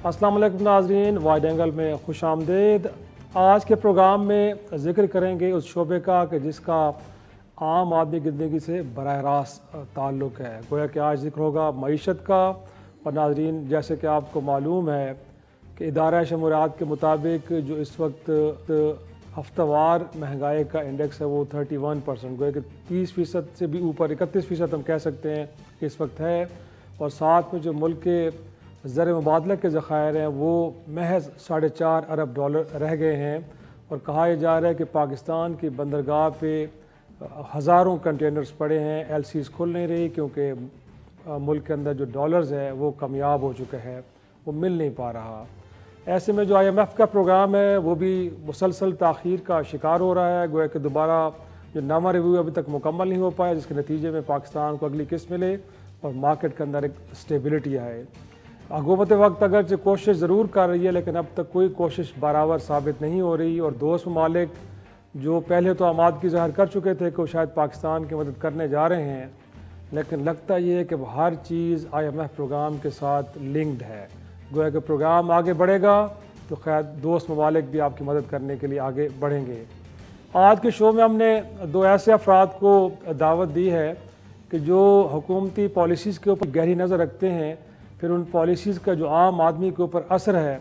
السلام علیکم ناظرین، وائڈ اینگل میں خوش آمدید۔ آج کے پروگرام میں ذکر کریں گے اس شعبے کا کہ جس کا عام آدمی کی زندگی سے براہ راست تعلق ہے۔ گویا کہ آج ذکر ہوگا معیشت کا، اور ناظرین جیسے کہ آپ کو معلوم ہے کہ ادارہ شمولیات کے مطابق جو اس وقت ہفتہ وار مہنگائی کا انڈیکس ہے وہ 31%، گویا کہ 30% سے بھی اوپر 31% ہم کہہ سکتے ہیں کہ اس وقت ہے، اور ساتھ میں جو ملک کے زر مبادلہ کے ذخائر ہیں وہ محض $4.5 ارب رہ گئے ہیں، اور کہا یہ جا رہا ہے کہ پاکستان کی بندرگاہ پہ ہزاروں کنٹینرز پڑے ہیں، ایل سیز کھل نہیں رہی کیونکہ ملک کے اندر جو ڈالرز ہے وہ کمیاب ہو چکا ہے، وہ مل نہیں پا رہا۔ ایسے میں جو IMF کا پروگرام ہے وہ بھی مسلسل تاخیر کا شکار ہو رہا ہے۔ گویا کہ دوبارہ جو نامہ ریویو ابھی تک مکمل نہیں ہو پایا، جس کے نتیجے میں پاکستان کو اگلی قسط ملے اور مارکیٹ کے اندر ایک اسٹیبلٹی آئے۔ حکومت وقت اگرچہ کوشش ضرور کر رہی ہے لیکن اب تک کوئی کوشش برابر ثابت نہیں ہو رہی، اور دوست ممالک جو پہلے تو آمادگی ظاہر کر چکے تھے کہ وہ شاید پاکستان کی مدد کرنے جا رہے ہیں، لیکن لگتا یہ ہے کہ ہر چیز IMF پروگرام کے ساتھ لنکڈ ہے۔ گویا کہ پروگرام آگے بڑھے گا تو خیر دوست ممالک بھی آپ کی مدد کرنے کے لیے آگے بڑھیں گے۔ آج کے شو میں ہم نے دو ایسے افراد کو دعوت دی ہے کہ جو حکومتی پالیسیز کے اوپر گہری نظر رکھتے ہیں، پھر ان پالیسیز کا جو عام آدمی کے اوپر اثر ہے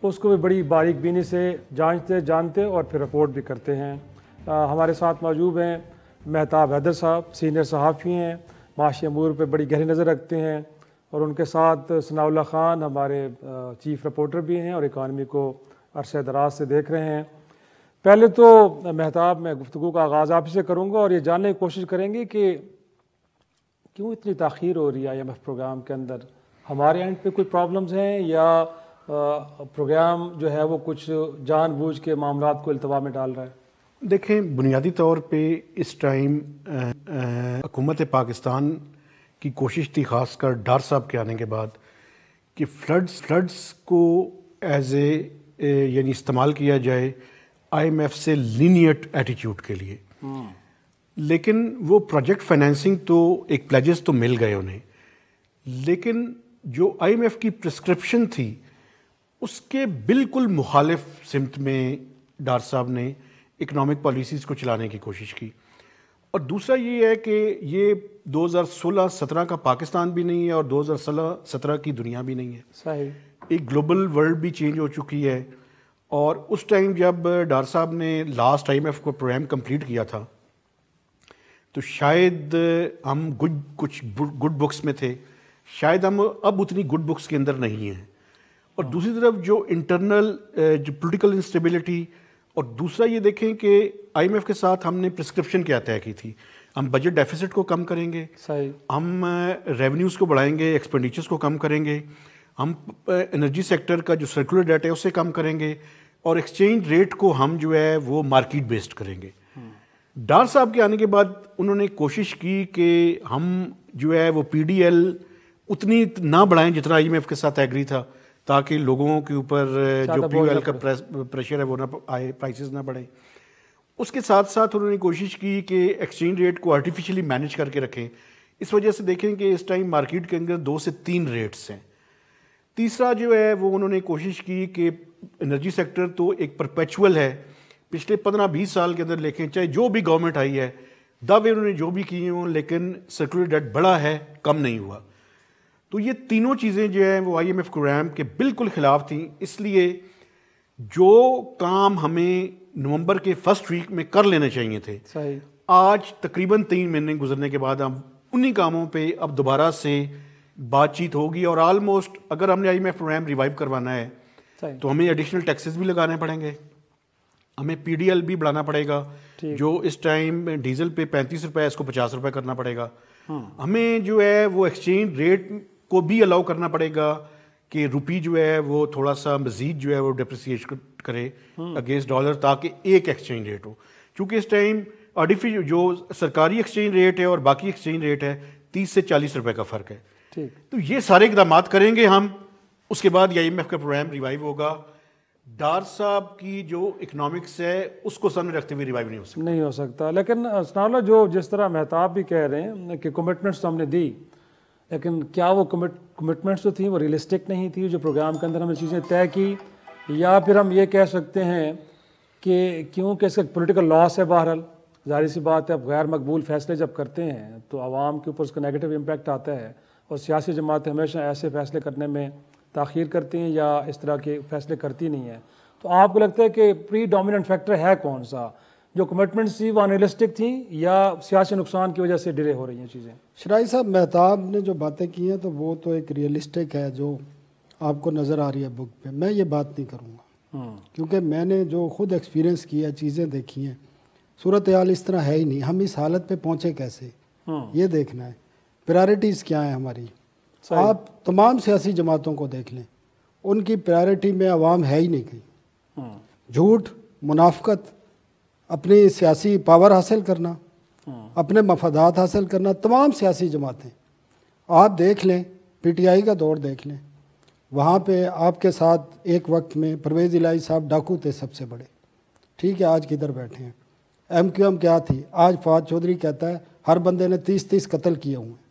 اس کو بھی بڑی باریک بینی سے جانتے اور پھر رپورٹ بھی کرتے ہیں۔ ہمارے ساتھ موجود ہیں مہتاب حیدر صاحب، سینئر صحافی ہیں، معاشی امور پہ بڑی گہری نظر رکھتے ہیں، اور ان کے ساتھ ثناء اللہ خان ہمارے چیف رپورٹر بھی ہیں اور اکانومی کو عرصہ دراز سے دیکھ رہے ہیں۔ پہلے تو مہتاب، میں گفتگو کا آغاز آپ سے کروں گا اور یہ جاننے کی کوشش کریں گے کہ کیوں اتنی تاخیر ہو رہی ہے IMF پروگرام کے اندر؟ ہمارے اینڈ پہ کوئی پرابلمز ہیں یا پروگرام جو ہے وہ کچھ جان بوجھ کے معاملات کو التوا میں ڈال رہا ہے؟ دیکھیں، بنیادی طور پہ اس ٹائم حکومت پاکستان کی کوشش تھی، خاص کر ڈار صاحب کے آنے کے بعد، کہ فلڈز کو ایز یعنی استعمال کیا جائے IMF سے لینیٹ ایٹیٹیوڈ کے لیے، لیکن وہ پروجیکٹ فائنینسنگ تو ایک پلیجز تو مل گئے انہیں، لیکن جو IMF کی پرسکرپشن تھی اس کے بالکل مخالف سمت میں ڈار صاحب نے اکنامک پالیسیز کو چلانے کی کوشش کی۔ اور دوسرا یہ ہے کہ یہ 2016-17 کا پاکستان بھی نہیں ہے اور 2016-17 کی دنیا بھی نہیں ہے۔ صحیح، ایک گلوبل ورلڈ بھی چینج ہو چکی ہے، اور اس ٹائم جب ڈار صاحب نے لاسٹ IMF کو پروگرام کمپلیٹ کیا تھا تو شاید ہم کچھ گڈ بکس میں تھے، شاید ہم اب اتنی گڈ بکس کے اندر نہیں ہیں۔ اور دوسری طرف جو انٹرنل جو پولیٹیکل انسٹیبلٹی، اور دوسرا یہ دیکھیں کہ IMF کے ساتھ ہم نے پرسکرپشن کیا طے کی تھی، ہم بجٹ ڈیفیسٹ کو کم کریں گے، صحیح، ہم ریونیوز کو بڑھائیں گے، ایکسپینڈیچرز کو کم کریں گے، ہم انرجی سیکٹر کا جو سرکولر ڈیٹ ہے اسے کم کریں گے، اور ایکسچینج ریٹ کو ہم جو ہے وہ مارکیٹ بیسڈ کریں گے۔ ڈار صاحب کے آنے کے بعد انہوں نے کوشش کی کہ ہم جو ہے وہ PDL اتنی نہ بڑھائیں جتنا IMF کے ساتھ ایگری تھا، تاکہ لوگوں کے اوپر جو POL کا پریشر ہے وہ نہ آئے، پرائسز نہ بڑھیں۔ اس کے ساتھ ساتھ انہوں نے کوشش کی کہ ایکسچینج ریٹ کو آرٹیفیشلی مینیج کر کے رکھیں۔ اس وجہ سے دیکھیں کہ اس ٹائم مارکیٹ کے اندر 2 سے 3 ریٹس ہیں۔ تیسرا جو ہے وہ انہوں نے کوشش کی کہ انرجی سیکٹر تو ایک پرپیچول ہے، پچھلے 15-20 سال کے اندر لیکن چاہے جو بھی گورنمنٹ آئی ہے، دعوے انہوں نے جو بھی کیے ہوں، لیکن سرکولر ڈیٹ بڑا ہے، کم نہیں ہوا۔ تو یہ تینوں چیزیں جو ہیں وہ IMF پروگرام کے بالکل خلاف تھیں، اس لیے جو کام ہمیں نومبر کے فرسٹ ویک میں کر لینے چاہیے تھے، صحیح، آج تقریباً 3 مہینے گزرنے کے بعد ہم انہی کاموں پہ اب دوبارہ سے بات چیت ہوگی، اور آلموسٹ اگر ہم نے IMF پروگرام ریوائیو کروانا ہے تو ہمیں ایڈیشنل ٹیکسز بھی لگانے پڑیں گے، ہمیں PDL بھی بڑھانا پڑے گا، جو اس ٹائم ڈیزل پہ 35 روپے اس کو 50 روپے کرنا پڑے گا، ہمیں جو ہے وہ ایکسچینج ریٹ کو بھی الاؤ کرنا پڑے گا کہ روپی جو ہے وہ تھوڑا سا مزید جو ہے وہ ڈیپریسیٹ کرے اگینسٹ ڈالر، تاکہ ایک ایکسچینج ریٹ ہو، چونکہ اس ٹائم جو سرکاری ایکسچینج ریٹ ہے اور باقی ایکسچینج ریٹ ہے 30 سے 40 روپے کا فرق ہے۔ تو یہ سارے اقدامات کریں گے ہم، اس کے بعد IMF کا پروگرام ریوائیو ہوگا۔ ڈار صاحب کی جو اکنامکس ہے اس کو سامنے رکھتے ہوئے ریوائیو نہیں ہو سکتا، لیکن ثناء اللہ جو جس طرح مہتاب بھی کہہ رہے ہیں کہ کمٹمنٹس تو ہم نے دی، لیکن کیا وہ کمٹمنٹس جو تھیں وہ ریئلسٹک نہیں تھی جو پروگرام کے اندر ہم نے چیزیں طے کی، یا پھر ہم یہ کہہ سکتے ہیں کہ کیونکہ اس کا پولیٹیکل لاس ہے، بہرحال ظاہر سی بات ہے، اب غیر مقبول فیصلے جب کرتے ہیں تو عوام کے اوپر اس کا نیگیٹو امپیکٹ آتا ہے، اور سیاسی جماعتیں ہمیشہ ایسے فیصلے کرنے میں تاخیر کرتی ہیں یا اس طرح کے فیصلے کرتی نہیں ہیں. تو آپ کو لگتا ہے کہ پری ڈومیننٹ فیکٹر ہے کون سا، جو کمٹمنٹس تھی وہ انریلسٹک تھیں یا سیاسی نقصان کی وجہ سے ڈیلے ہو رہی ہیں چیزیں؟ شرائی صاحب، مہتاب نے جو باتیں کی ہیں تو وہ تو ایک ریئلسٹک ہے جو آپ کو نظر آ رہی ہے بک پہ. میں یہ بات نہیں کروں گا کیونکہ میں نے جو خود ایکسپیرینس کیا، چیزیں دیکھی ہیں، صورتحال اس طرح ہے ہی نہیں. ہم اس حالت پہ پہنچے کیسے، یہ دیکھنا ہے. پرائرٹیز کیا ہیں ہماری. آپ تمام سیاسی جماعتوں کو دیکھ لیں، ان کی پرائرٹی میں عوام ہے ہی نہیں کہیں. جھوٹ، منافقت، اپنی سیاسی پاور حاصل کرنا، اپنے مفادات حاصل کرنا. تمام سیاسی جماعتیں آپ دیکھ لیں، پی ٹی آئی کا دور دیکھ لیں، وہاں پہ آپ کے ساتھ ایک وقت میں پرویز الہی صاحب ڈاکو تھے سب سے بڑے. ٹھیک ہے، آج کدھر بیٹھے ہیں. ایم کیو ایم کیا تھی؟ آج فواد چودھری کہتا ہے ہر بندے نے 30 قتل کیے ہوئے ہیں.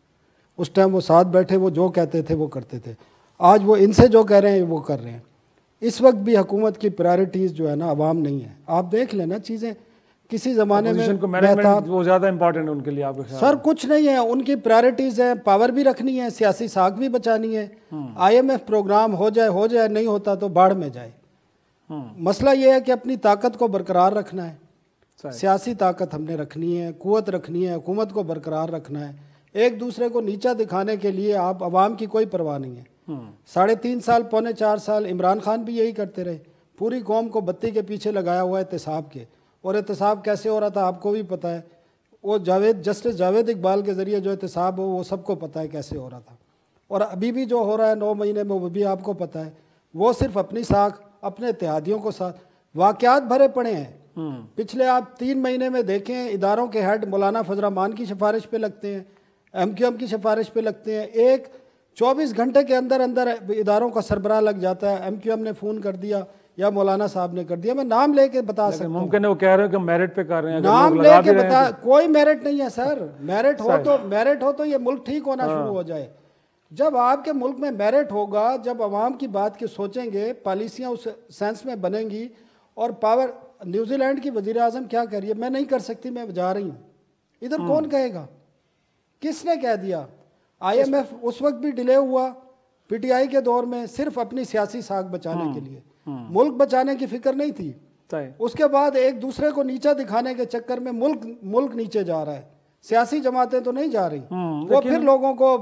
اس ٹائم وہ ساتھ بیٹھے، وہ جو کہتے تھے وہ کرتے تھے. آج وہ ان سے جو کہہ رہے ہیں وہ کر رہے ہیں. اس وقت بھی حکومت کی پرائرٹیز جو ہے نا عوام نہیں ہے. آپ دیکھ لیں نا چیزیں، کسی زمانے میں وہ زیادہ امپورٹنٹ ان کے لیے آپ کا سر کچھ نہیں ہے. ان کی پرائرٹیز ہیں، پاور بھی رکھنی ہے، سیاسی ساکھ بھی بچانی ہے. آئی ایم ایف پروگرام ہو جائے، نہیں ہوتا تو باڑھ میں جائے. مسئلہ یہ ہے کہ اپنی طاقت کو برقرار رکھنا ہے. سیاسی طاقت ہم نے رکھنی ہے، قوت رکھنی ہے، حکومت کو برقرار رکھنا ہے. ایک دوسرے کو نیچا دکھانے کے لیے آپ عوام کی کوئی پرواہ نہیں ہے. 3.5 سال، 4 سال عمران خان بھی یہی کرتے رہے. پوری قوم کو بتی کے پیچھے لگایا ہوا ہے احتساب کے. اور احتساب کیسے ہو رہا تھا آپ کو بھی پتہ ہے. وہ جسٹس جاوید اقبال کے ذریعے جو احتساب ہو وہ سب کو پتہ ہے کیسے ہو رہا تھا. اور ابھی بھی جو ہو رہا ہے 9 مہینے میں وہ بھی آپ کو پتہ ہے. وہ صرف اپنی ساکھ، اپنے اتحادیوں کو ساتھ، واقعات بھرے پڑے ہیں. پچھلے آپ 3 مہینے میں دیکھیں، اداروں کے ہیڈ مولانا فضل الرحمان کی سفارش پہ لگتے ہیں، ایم کیو ایم کی سفارش پہ لگتے ہیں. ایک 24 گھنٹے کے اندر اداروں کا سربراہ لگ جاتا ہے. ایم کیو ایم نے فون کر دیا یا مولانا صاحب نے کر دیا. میں نام لے کے بتا سکتا ہوں. ممکن ہے وہ کہہ رہے ہیں کہ میرٹ پہ کر رہے ہیں. نام لے کے بتا، کوئی میرٹ نہیں ہے سر. میرٹ ہو تو یہ ملک ٹھیک ہونا شروع ہو جائے. جب آپ کے ملک میں میرٹ ہوگا، جب عوام کی بات کے سوچیں گے، پالیسیاں اس سینس میں بنیں گی. اور پاور، نیوزی لینڈ کی وزیر اعظم کیا کہہ رہی ہے؟ میں نہیں کر سکتی، میں جا رہی ہوں. ادھر کون کہے گا؟ کس نے کہہ دیا؟ آئی ایم ایف اس وقت بھی ڈیلے ہوا پی ٹی آئی کے دور میں، صرف اپنی سیاسی ساکھ بچانے کے لیے. ملک بچانے کی فکر نہیں تھی. اس کے بعد ایک دوسرے کو نیچا دکھانے کے چکر میں ملک نیچے جا رہا ہے. سیاسی جماعتیں تو نہیں جا رہی. وہ پھر لوگوں کو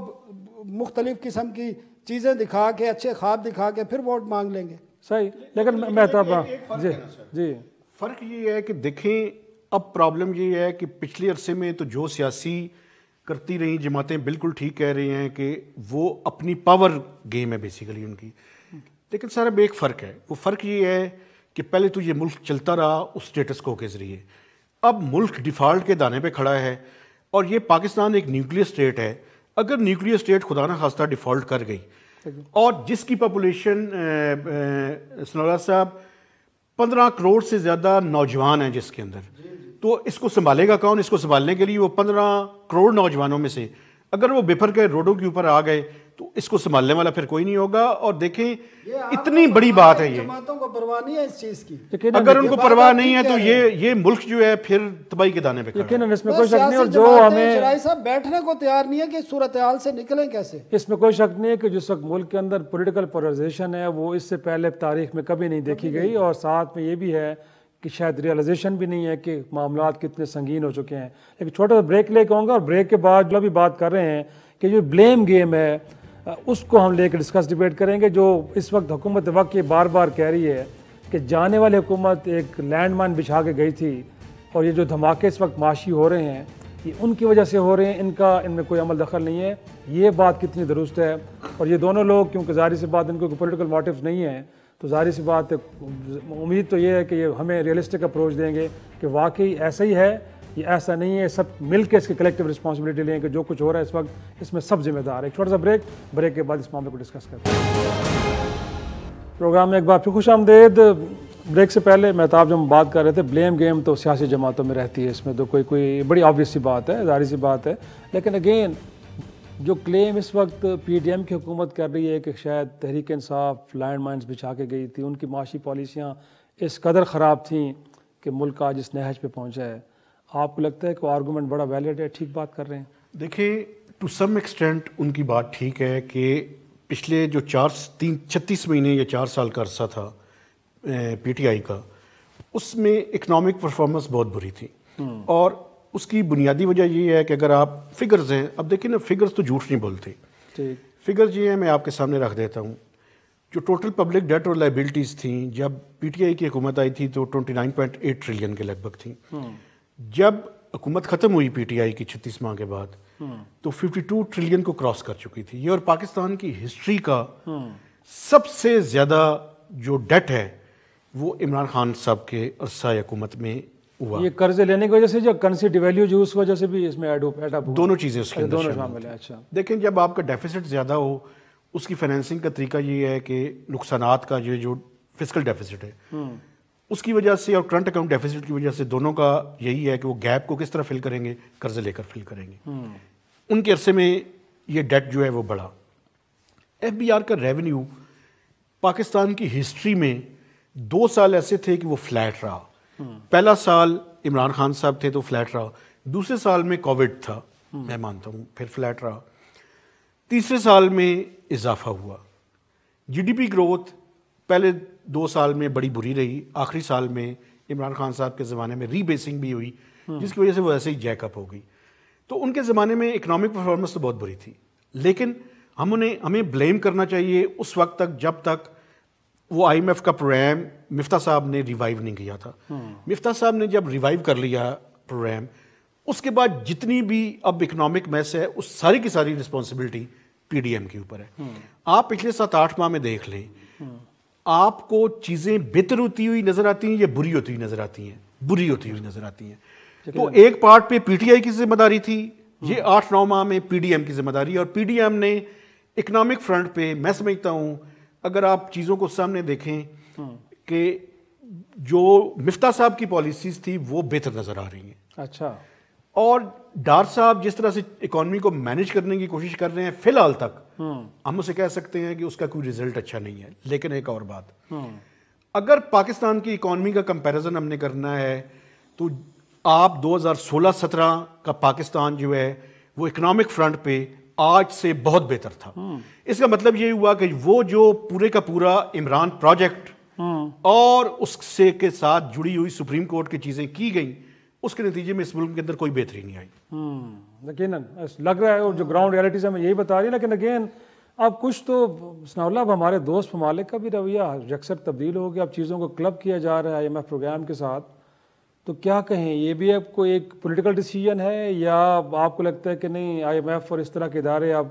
مختلف قسم کی چیزیں دکھا کے، اچھے خواب دکھا کے پھر ووٹ مانگ لیں گے. صحیح. لیکن مہتاب جی فرق یہ ہے کہ دیکھیں، اب پرابلم یہ ہے کہ پچھلے عرصے میں تو جو سیاسی کرتی رہی جماعتیں بالکل ٹھیک کہہ رہی ہیں کہ وہ اپنی پاور گیم ہے بیسیکلی ان کی. لیکن سر اب ایک فرق ہے. وہ فرق یہ ہے کہ پہلے تو یہ ملک چلتا رہا اس سٹیٹس کو کے ذریعے. اب ملک ڈیفالٹ کے دانے پہ کھڑا ہے، اور یہ پاکستان ایک نیوکلیئر اسٹیٹ ہے. اگر نیوکلیئر اسٹیٹ خدا نہ خواستہ ڈیفالٹ کر گئی، اور جس کی پاپولیشن سنولا صاحب 15 کروڑ سے زیادہ نوجوان ہیں جس کے اندر، تو اس کو سنبھالے گا کون؟ اس کو سنبھالنے کے لیے وہ 15 کروڑ نوجوانوں میں سے اگر وہ بفر کے روڈوں کے اوپر آ گئے تو اس کو سنبھالنے والا پھر کوئی نہیں ہوگا. اور دیکھیں اتنی بڑی بات ہے، یہ جماعتوں کو پرواہ نہیں ہے اس چیز کی. اگر ان کو پرواہ نہیں ہے تو یہ ملک جو ہے پھر تباہی کے دانے پہ کھڑا ہے. اس میں کوئی شک نہیں. اور جو ہمیں شرائی صاحب بیٹھنے کو تیار نہیں ہے کہ صورتحال سے نکلیں کیسے. اس میں کوئی شک نہیں ہے کہ جس وقت ملک کے اندر پولیٹیکل پولرائزیشن ہے وہ اس سے پہلے تاریخ میں کبھی نہیں دیکھی گئی. اور ساتھ میں یہ بھی ہے کہ شاید ریئلائزیشن بھی نہیں ہے کہ معاملات کتنے سنگین ہو چکے ہیں. ایک چھوٹا سا بریک لے کے آؤں گا، اور بریک کے بعد جو بھی بات کر رہے ہیں کہ جو بلیم گیم ہے اس کو ہم لے کے ڈسکس ڈیبیٹ کریں گے. جو اس وقت حکومت وقت یہ بار بار کہہ رہی ہے کہ جانے والی حکومت ایک لینڈ مائن بچھا کے گئی تھی، اور یہ جو دھماکے اس وقت معاشی ہو رہے ہیں یہ ان کی وجہ سے ہو رہے ہیں، ان میں کوئی عمل دخل نہیں ہے. یہ بات کتنی درست ہے؟ اور یہ دونوں لوگ کیونکہ ظاہر سی بات ان کو پولیٹیکل موٹیوز نہیں ہیں، تو ظاہر سی بات ہے، امید تو یہ ہے کہ یہ ہمیں ریئلسٹک اپروچ دیں گے کہ واقعی ایسا ہی ہے، یہ ایسا نہیں ہے. سب مل کے اس کی کلیکٹیو رسپانسبلٹی لیں کہ جو کچھ ہو رہا ہے اس وقت اس میں سب ذمہ دار ہے. ایک چھوٹا سا بریک کے بعد اس معاملے کو ڈسکس کرتے ہیں. پروگرام میں ایک بار پھر خوش آمدید. بریک سے پہلے مہتاب جب ہم بات کر رہے تھے بلیم گیم تو سیاسی جماعتوں میں رہتی ہے، اس میں تو کوئی بڑی آبویس سی بات ہے، ظاہری سی بات ہے. لیکن اگین جو کلیم اس وقت پی ڈی ایم کی حکومت کر رہی ہے کہ شاید تحریک انصاف لینڈ مائنز بچھا کے گئی تھی، ان کی معاشی پالیسیاں اس قدر خراب تھیں کہ ملک آج اس نہج پہ پہنچا ہے، آپ کو لگتا ہے کہ وہ آرگومنٹ بڑا ویلڈ ہے، ٹھیک بات کر رہے ہیں؟ دیکھیں ٹو سم ایکسٹینٹ ان کی بات ٹھیک ہے کہ پچھلے جو 36 مہینے یا 4 سال کا عرصہ تھا پی ٹی آئی کا، اس میں اکنامک پرفارمنس بہت بری تھی، اور اس کی بنیادی وجہ یہ ہے کہ اگر آپ فگرز ہیں، اب دیکھیں نا فگرز تو جھوٹ نہیں بولتے، فگرز یہ ہیں میں آپ کے سامنے رکھ دیتا ہوں. جو ٹوٹل پبلک ڈیٹ اور لائبلٹیز تھیں جب پی ٹی آئی کی حکومت آئی تھی تو 29.8 ٹریلین کے لگ بھگ تھیں. جب حکومت ختم ہوئی پی ٹی آئی کی 36 ماہ کے بعد تو 52 ٹریلین کو کراس کر چکی تھی یہ، اور پاکستان کی ہسٹری کا سب سے زیادہ جو ڈیٹ ہے وہ عمران خان صاحب کے عرصہ حکومت میں ہوا. یہ قرضے لینے کی وجہ سے جو کرنسی ڈیویلیو جو اس وجہ سے بھی اس میں ایڈ اپ دونوں چیزیں اس کے اندر دونوں شامل ہیں. ہیں. اچھا دیکھیں جب آپ کا ڈیفیسٹ زیادہ ہو اس کی فائنینسنگ کا طریقہ یہ ہے کہ نقصانات کا یہ جو فسکل ڈیفیسٹ ہے اس کی وجہ سے اور کرنٹ اکاؤنٹ ڈیفیسٹ کی وجہ سے دونوں کا یہی ہے کہ وہ گیپ کو کس طرح فل کریں گے، قرضے لے کر فل کریں گے. ان کے عرصے میں یہ ڈیٹ جو ہے وہ بڑھا. ایف بی آر کا ریونیو پاکستان کی ہسٹری میں 2 سال ایسے تھے کہ وہ فلیٹ رہا. پہلا سال عمران خان صاحب تھے تو فلیٹ رہا، دوسرے سال میں کووڈ تھا میں مانتا ہوں پھر فلیٹ رہا، تیسرے سال میں اضافہ ہوا. جی ڈی پی گروتھ پہلے 2 سال میں بڑی بری رہی، آخری سال میں عمران خان صاحب کے زمانے میں ری بیسنگ بھی ہوئی جس کی وجہ سے وہ ایسے ہی جیک اپ ہو گئی. تو ان کے زمانے میں اکنامک پرفارمنس تو بہت بری تھی، لیکن ہمیں بلیم کرنا چاہیے اس وقت تک جب تک وہ آئی ایم ایف کا پروگرام مفتاح صاحب نے ریوائیو نہیں کیا تھا. مفتاح صاحب نے جب ریوائیو کر لیا پروگرام اس کے بعد جتنی بھی اب اکنامک میس ہے اس ساری کی ساری رسپانسبلٹی پی ڈی ایم کے اوپر ہے. آپ پچھلے 7-8 ماہ میں دیکھ لیں آپ کو چیزیں بہتر ہوتی ہوئی نظر آتی ہیں یا بری ہوتی ہوئی نظر آتی ہیں؟ بری ہوتی ہوئی نظر آتی ہیں. تو ایک پارٹ پہ پی ٹی آئی کی ذمہ داری تھی، یہ 8-9 ماہ میں پی ڈی ایم کی ذمہ داری ہے، اور پی ڈی ایم نے اکنامک فرنٹ پہ میں سمجھتا ہوں اگر آپ چیزوں کو سامنے دیکھیں کہ جو مفتاح صاحب کی پالیسیز تھی وہ بہتر نظر آ رہی ہیں. اچھا. اور ڈار صاحب جس طرح سے اکانومی کو مینج کرنے کی کوشش کر رہے ہیں فی الحال تک ہم اسے کہہ سکتے ہیں کہ اس کا کوئی رزلٹ اچھا نہیں ہے. لیکن ایک اور بات، اگر پاکستان کی اکانومی کا کمپیریزن ہم نے کرنا ہے تو آپ 2016-17 کا پاکستان جو ہے وہ اکنامک فرنٹ پہ آج سے بہت بہتر تھا. اس کا مطلب یہ ہوا کہ وہ جو پورے کا پورا عمران پروجیکٹ اور اس سے کے ساتھ جڑی ہوئی سپریم کورٹ کی چیزیں کی گئیں اس کے نتیجے میں اس ملک کے اندر کوئی بہتری نہیں آئی. یقیناً لگ رہا ہے، اور جو گراؤنڈ ریئلٹیز ہمیں یہی بتا رہی ہے. لیکن اگین اب کچھ تو ثناء اللہ اب ہمارے دوست ممالک کا بھی رویہ یکسر تبدیل ہو گیا، اب چیزوں کو کلب کیا جا رہا ہے آئی ایم ایف پروگرام کے ساتھ. تو کیا کہیں، یہ بھی اب کوئی ایک پولیٹیکل ڈیسیجن ہے یا آپ کو لگتا ہے کہ نہیں آئی ایم ایف اور اس طرح کے ادارے اب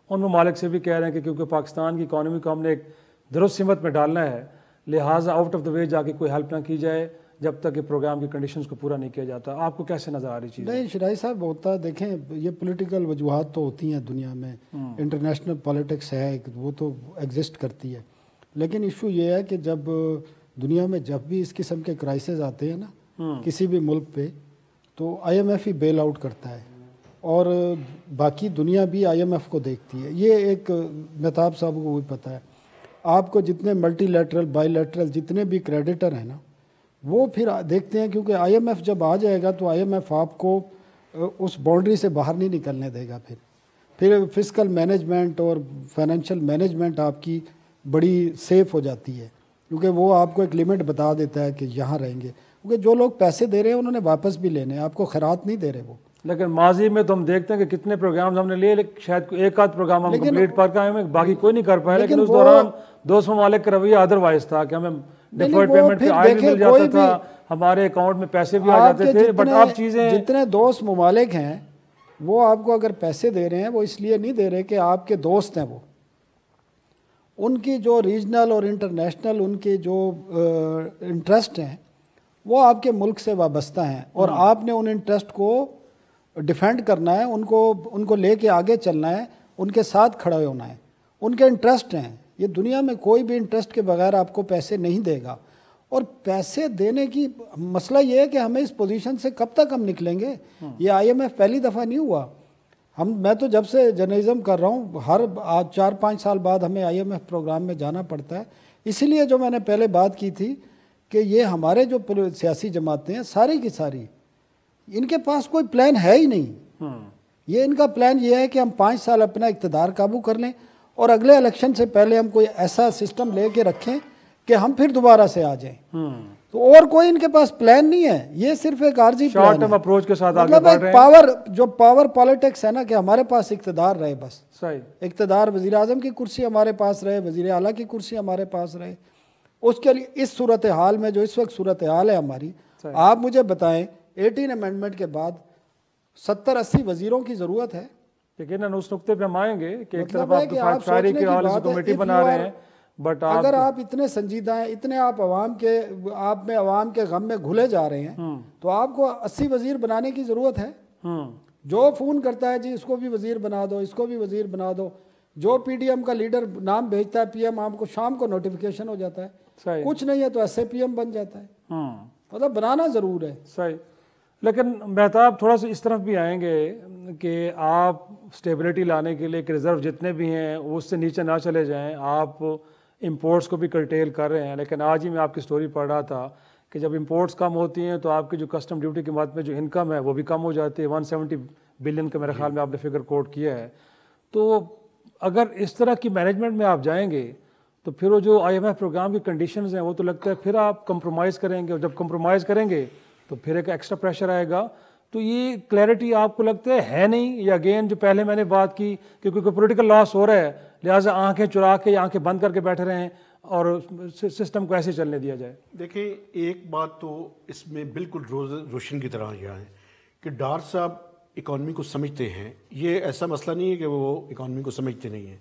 ان ممالک سے بھی کہہ رہے ہیں کہ کیونکہ پاکستان کی اکانومی کو ہم نے ایک درست سمت میں ڈالنا ہے لہٰذا آؤٹ آف دا وے جا کے کوئی ہیلپ نہ کی جائے جب تک یہ پروگرام کی کنڈیشنز کو پورا نہیں کیا جاتا؟ آپ کو کیسے نظر آ رہی چیز؟ نہیں شرائی صاحب، ہوتا ہے دیکھیں یہ پولیٹیکل وجوہات تو ہوتی ہیں دنیا میں، انٹرنیشنل پالیٹکس ہے وہ تو ایگزسٹ کرتی ہے، لیکن ایشو یہ ہے کہ جب دنیا میں جب بھی اس قسم کے کرائسز آتے ہیں نا کسی بھی ملک پہ تو آئی ایم ایف ہی بیل آؤٹ کرتا ہے اور باقی دنیا بھی آئی ایم ایف کو دیکھتی ہے. یہ ایک مہتاب صاحب کو بھی پتہ ہے. آپ کو جتنے ملٹی لیٹرل بائی لیٹرل جتنے بھی کریڈیٹر ہیں نا وہ پھر دیکھتے ہیں، کیونکہ آئی ایم ایف جب آ جائے گا تو آئی ایم ایف آپ کو اس باؤنڈری سے باہر نہیں نکلنے دے گا. پھر فسکل مینجمنٹ اور فائنینشیل مینجمنٹ آپ کی بڑی سیف ہو جاتی ہے، کیونکہ وہ آپ کو ایک لمٹ بتا دیتا ہے کہ یہاں رہیں گے، کیونکہ جو لوگ پیسے دے رہے ہیں انہوں نے واپس بھی لینے ہیں، آپ کو خیرات نہیں دے رہے وہ. لیکن ماضی میں تو ہم دیکھتے ہیں کہ کتنے پروگرامز ہم نے لیے، شاید ایک آدھ پروگرام ہم کمپلیٹ کر پائے ہیں، باقی کوئی نہیں کر پائے. لیکن اس دوران دوست ممالک کا رویہ ادروائز تھا کہ ہمیں ڈیفرڈ پیمنٹ کا آئے بھی مل جاتا تھا، ہمارے اکاؤنٹ میں پیسے بھی آ جاتے تھے. بٹ اب چیزیں جتنے دوست ممالک ہیں وہ آپ کو اگر پیسے دے رہے ہیں وہ اس لیے نہیں دے رہے کہ آپ کے دوست ہیں، وہ ان کی جو ریجنل اور انٹرنیشنل ان کے جو انٹرسٹ ہیں وہ آپ کے ملک سے وابستہ ہیں اور آپ نے ان انٹرسٹ کو ڈیفینڈ کرنا ہے، ان کو لے کے آگے چلنا ہے، ان کے ساتھ کھڑے ہونا ہے. ان کے انٹرسٹ ہیں، یہ دنیا میں کوئی بھی انٹرسٹ کے بغیر آپ کو پیسے نہیں دے گا. اور پیسے دینے کی مسئلہ یہ ہے کہ ہمیں اس پوزیشن سے کب تک ہم نکلیں گے؟ یہ آئی ایم ایف پہلی دفعہ نہیں ہوا. میں تو جب سے جرنلزم کر رہا ہوں ہر 4-5 سال بعد ہمیں IMF پروگرام میں جانا پڑتا ہے. اسی لیے جو میں نے پہلے بات کی تھی کہ یہ ہمارے جو سیاسی جماعتیں ہیں ساری کی ساری ان کے پاس کوئی پلان ہے ہی نہیں. یہ ان کا پلان یہ ہے کہ ہم 5 سال اپنا اقتدار قابو کر لیں اور اگلے الیکشن سے پہلے ہم کوئی ایسا سسٹم لے کے رکھیں کہ ہم پھر دوبارہ سے آ جائیں. تو اور کوئی ان کے پاس پلان نہیں ہے, یہ صرف ایک عارضی پلان ہے. شارٹ ٹرم اپروچ کے ساتھ آگے مطلب بڑھ رہے ہیں. جو پاور پالیٹکس ہے نا کہ ہمارے پاس اقتدار رہے, بس صحیح اقتدار, وزیر اعظم کی کرسی ہمارے پاس رہے, وزیر اعلیٰ کی کرسی ہمارے پاس رہے. اس کے لیے اس صورتحال میں جو اس وقت صورتحال ہے ہماری, آپ مجھے بتائیں 18 امینڈمنٹ کے بعد 70-80 وزیروں کی ضرورت ہے. یقیناً اس نقطے پہ ہم آئیں گے کہ ایک طرف مطلب ہے آپ کہ آپ شاعری سوچنے کے کی حوالے سے بات ہے, کمیٹی if بنا you رہے are- ہیں, بٹ اگر آپ اتنے سنجیدہ ہیں, اتنے آپ میں عوام کے غم میں گھلے جا رہے ہیں, تو آپ کو 80 وزیر بنانے کی ضرورت ہے. جو فون کرتا ہے جی اس کو بھی وزیر بنا دو, اس کو بھی وزیر بنا دو, جو PDM کا لیڈر نام بھیجتا ہے PM آپ کو شام کو نوٹیفیکیشن ہو جاتا ہے, کچھ نہیں ہے تو SAPM بن جاتا ہے. مطلب بنانا ضرور ہے. صحیح. لیکن مہتاب تھوڑا سا اس طرف بھی آئیں گے کہ آپ سٹیبلٹی لانے کے لیے کہ ریزرو جتنے بھی ہیں اس سے نیچے نہ چلے جائیں, آپ امپورٹس کو بھی کرٹیل کر رہے ہیں. لیکن آج ہی میں آپ کی سٹوری پڑھ رہا تھا کہ جب امپورٹس کم ہوتی ہیں تو آپ کی جو کسٹم ڈیوٹی کی مد میں جو انکم ہے وہ بھی کم ہو جاتی ہے. 170 بلین کا میرے خیال میں آپ نے فگر کوٹ کیا ہے. تو اگر اس طرح کی مینجمنٹ میں آپ جائیں گے تو پھر وہ جو IMF پروگرام کی کنڈیشنز ہیں وہ تو لگتا ہے پھر آپ کمپرومائز کریں گے, اور جب کمپرومائز کریں گے تو پھر ایک ایکسٹرا پریشر آئے گا. تو یہ کلیئرٹی آپ کو لگتا ہے نہیں, یا اگین جو پہلے میں نے بات کی کہ کوئی پولیٹیکل لاس ہو رہا ہے لہٰذا آنکھیں چرا کے یا آنکھیں بند کر کے بیٹھے رہیں اور سسٹم کو ایسے چلنے دیا جائے؟ دیکھیں ایک بات تو اس میں بالکل روشن کی طرح یہ ہے کہ ڈار صاحب اکانومی کو سمجھتے ہیں. یہ ایسا مسئلہ نہیں ہے کہ وہ اکانومی کو سمجھتے نہیں ہیں,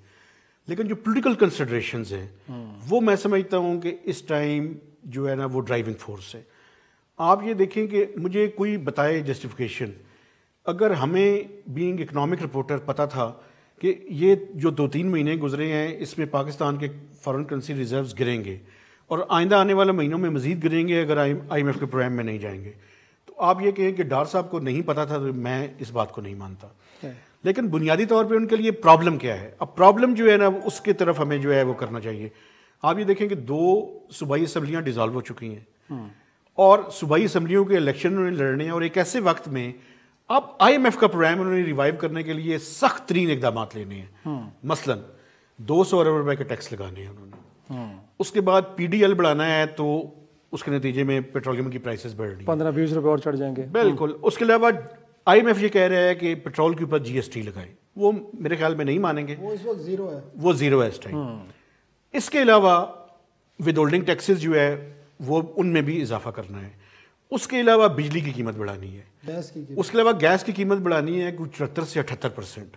لیکن جو پولیٹیکل کنسیڈریشنز ہیں وہ میں سمجھتا ہوں کہ اس ٹائم جو ہے نا وہ ڈرائیونگ فورس ہے. آپ یہ دیکھیں کہ مجھے کوئی بتائے جسٹیفیکیشن, اگر ہمیں بینگ اکنامک رپورٹر پتہ تھا کہ یہ جو 2-3 مہینے گزرے ہیں اس میں پاکستان کے فارن کرنسی ریزروز گریں گے اور آئندہ آنے والے مہینوں میں مزید گریں گے اگر IMF کے پروگرام میں نہیں جائیں گے, تو آپ یہ کہیں کہ ڈار صاحب کو نہیں پتہ تھا, تو میں اس بات کو نہیں مانتا. لیکن بنیادی طور پہ ان کے لیے پرابلم کیا ہے؟ اب پرابلم جو ہے نا اس کی طرف ہمیں جو ہے وہ کرنا چاہیے. آپ یہ دیکھیں کہ 2 صوبائی اسمبلیاں ڈیزالو ہو چکی ہیں اور صوبائی اسمبلیوں کے الیکشن انہوں نے لڑنے ہیں, اور ایک ایسے وقت میں اب IMF کا پروگرام انہوں نے ریوائیو کرنے کے لیے سخت ترین اقدامات لینے ہیں. مثلا 200 ارب روپے کے ٹیکس لگانے ہیں انہوں نے, اس کے بعد PDL بڑھانا ہے تو اس کے نتیجے میں پیٹرولیم کی پرائسز بڑھ رہی ہیں, 15-20 روپے اور چڑھ جائیں گے. بالکل. اس کے علاوہ IMF یہ کہہ رہا ہے کہ پیٹرول کے اوپر GST لگائیں, وہ میرے خیال میں نہیں مانیں گے, وہ اس وقت زیرو ہے, وہ زیرو ہے اس ٹائم. اس کے علاوہ ود ہولڈنگ ٹیکسز جو ہے وہ ان میں بھی اضافہ کرنا ہے. اس کے علاوہ بجلی کی قیمت بڑھانی ہے, اس کے علاوہ گیس کی قیمت بڑھانی ہے کچھ 73 سے 78%.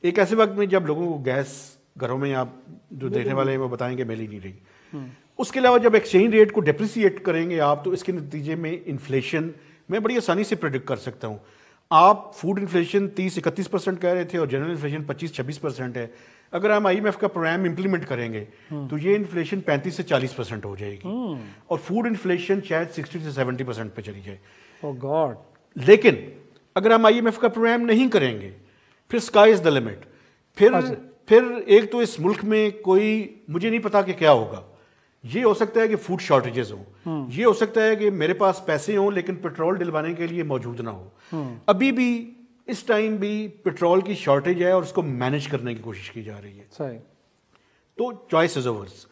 ایک ایسے وقت میں جب لوگوں کو گیس گھروں میں, آپ جو دیکھنے والے ہیں وہ بتائیں گے مل ہی نہیں رہی. اس کے علاوہ جب ایکسچینج ریٹ کو ڈیپریسیٹ کریں گے آپ, تو اس کے نتیجے میں انفلیشن میں بڑی آسانی سے پریڈکٹ کر سکتا ہوں. آپ فوڈ انفلیشن 30-31% کہہ رہے تھے اور جنرل انفلیشن 25-26% ہے. اگر ہم IMF کا پروگرام امپلیمنٹ کریں گے تو یہ انفلیشن 35 سے 40% ہو جائے گی, اور فوڈ انفلیشن شاید 60 سے 70% پہ چلی جائے. او گاڈ. لیکن اگر ہم IMF کا پروگرام نہیں کریں گے پھر اسکائی از دا لمٹ. پھر ایک تو اس ملک میں کوئی, مجھے نہیں پتا کہ کیا ہوگا. یہ ہو سکتا ہے کہ فوڈ شارٹیجز ہوں, یہ ہو سکتا ہے کہ میرے پاس پیسے ہوں لیکن پیٹرول ڈلوانے کے لیے موجود نہ ہو. ابھی بھی اس ٹائم بھی پیٹرول کی شارٹیج ہے اور اس کو مینیج کرنے کی کوشش کی جا رہی ہے. صحیح. تو چوائس از اوورس,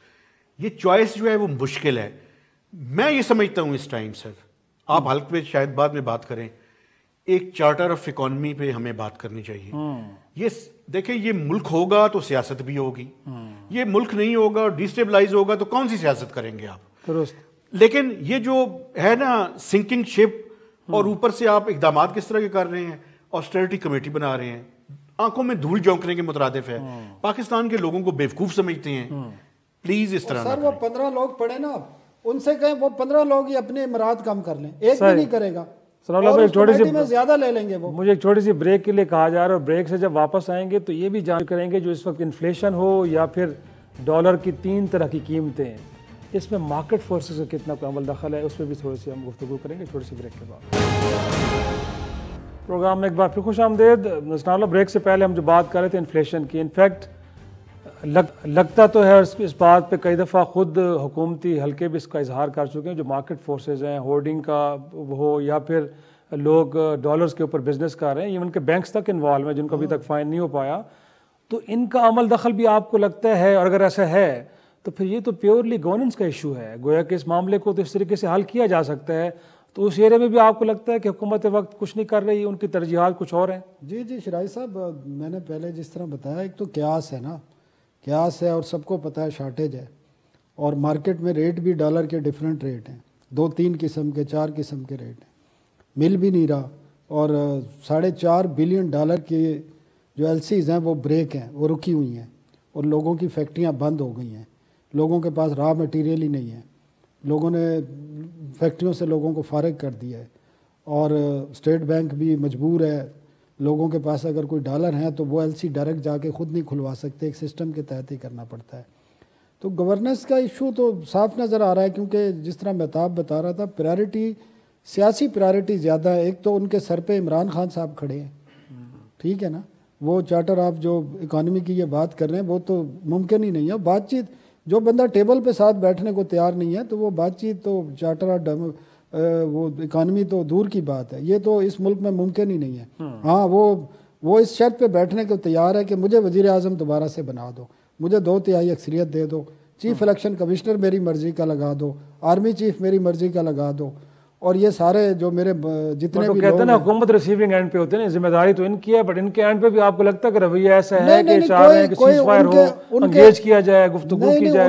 یہ چوائس جو ہے وہ مشکل ہے. میں یہ سمجھتا ہوں اس ٹائم سر, آپ حلقے پہ شاید بعد میں بات کریں, ایک چارٹر آف اکانومی پہ ہمیں بات کرنی چاہیے. یہ دیکھیں یہ ملک ہوگا تو سیاست بھی ہوگی, یہ ملک نہیں ہوگا اور ڈیسٹیبلائز ہوگا تو کون سی سیاست کریں گے آپ؟ درست. لیکن یہ جو ہے نا سنکنگ شپ, اور اوپر سے آپ اقدامات کس طرح کے کر رہے ہیں, آسٹریلٹی کمیٹی بنا رہے ہیں, آنکھوں میں دھول جھونکنے کے مترادف ہے. پاکستان کے لوگوں کو بیوقوف سمجھتے ہیں. پلیز اس طرح سر وہ 15 لوگ پڑھے نا, ان سے کہیں وہ 15 لوگ ہی اپنے امراض کم کر لیں, ایک بھی نہیں کرے گا, میں زیادہ لے لیں گے. وہ مجھے ایک چھوٹی سی بریک کے لیے کہا جا رہا ہے, اور بریک سے جب واپس آئیں گے تو یہ بھی جان کریں گے جو اس وقت انفلیشن ہو یا پھر ڈالر کی 3 طرح کی قیمتیں ہیں, اس میں مارکیٹ فورسز کا کتنا کوئی عمل دخل ہے, اس پہ بھی تھوڑی سی ہم گفتگو کریں گے چھوٹی سی بریک کے بعد. پروگرام میں ایک بار پھر خوش آمدید. نسنالو بریک سے پہلے ہم جو بات کر رہے تھے انفلیشن کی، انفیکٹ لگتا تو ہے اس بات پہ کئی دفعہ خود حکومتی حلقے بھی اس کا اظہار کر چکے ہیں، جو مارکیٹ فورسز ہیں، ہورڈنگ کا ہو یا پھر لوگ ڈالرز کے اوپر بزنس کر رہے ہیں، ایون کہ بینکس تک انوالو ہیں جن کو ابھی تک فائن نہیں ہو پایا. تو ان کا عمل دخل بھی آپ کو لگتا ہے؟ اور اگر ایسا ہے تو پھر یہ تو پیورلی گورننس کا ایشو ہے، گویا کہ اس معاملے کو تو اس طریقے سے حل کیا جا سکتا ہے. تو اس ایرے میں بھی آپ کو لگتا ہے کہ حکومت وقت کچھ نہیں کر رہی، ان کی ترجیحات کچھ اور ہیں؟ جی شرائی صاحب، میں نے پہلے جس طرح بتایا، ایک تو قیاس ہے نا، قیاس ہے اور سب کو پتہ ہے شارٹیج ہے، اور مارکیٹ میں ریٹ بھی ڈالر کے ڈیفرنٹ ریٹ ہیں، 2-3 قسم کے 4 قسم کے ریٹ ہیں، مل بھی نہیں رہا. اور $4.5 بلین کے جو ایل سیز ہیں وہ بریک ہیں، وہ رکی ہوئی ہیں، اور لوگوں کی فیکٹریاں بند ہو گئی ہیں، لوگوں کے پاس را مٹیریل ہی نہیں ہے، لوگوں نے فیکٹریوں سے لوگوں کو فارغ کر دیا ہے. اور اسٹیٹ بینک بھی مجبور ہے، لوگوں کے پاس اگر کوئی ڈالر ہیں تو وہ ایل سی ڈائریکٹ جا کے خود نہیں کھلوا سکتے، ایک سسٹم کے تحت ہی کرنا پڑتا ہے. تو گورننس کا ایشو تو صاف نظر آ رہا ہے، کیونکہ جس طرح مہتاب بتا رہا تھا، پرائرٹی سیاسی پرائرٹی زیادہ ہے. ایک تو ان کے سر پہ عمران خان صاحب کھڑے ہیں، ٹھیک ہے نا، وہ چارٹر آف جو اکانومی کی یہ بات کر رہے ہیں وہ تو ممکن ہی نہیں ہے. بات چیت جو بندہ ٹیبل پہ ساتھ بیٹھنے کو تیار نہیں ہے تو وہ بات چیت تو چارٹر آف وہ اکانومی تو دور کی بات ہے، یہ تو اس ملک میں ممکن ہی نہیں ہے. ہاں وہ اس شرط پہ بیٹھنے کو تیار ہے کہ مجھے وزیر اعظم دوبارہ سے بنا دو، مجھے 2/3 اکثریت دے دو، چیف الیکشن کمشنر میری مرضی کا لگا دو، آرمی چیف میری مرضی کا لگا دو، اور یہ سارے جو میرے جتنے بھی کہتے ہیں نا حکومت ریسیونگ اینڈ پہ ہوتے ہیں، ذمہ داری تو ان کی ہے، بٹ ان کے اینڈ پہ بھی آپ کو لگتا ہے کہ رویہ ایسا ہے کہ چاہ رہے ہیں کہ سیز فائر ہو، انگیج کیا جائے، گفتگو کی جائے؟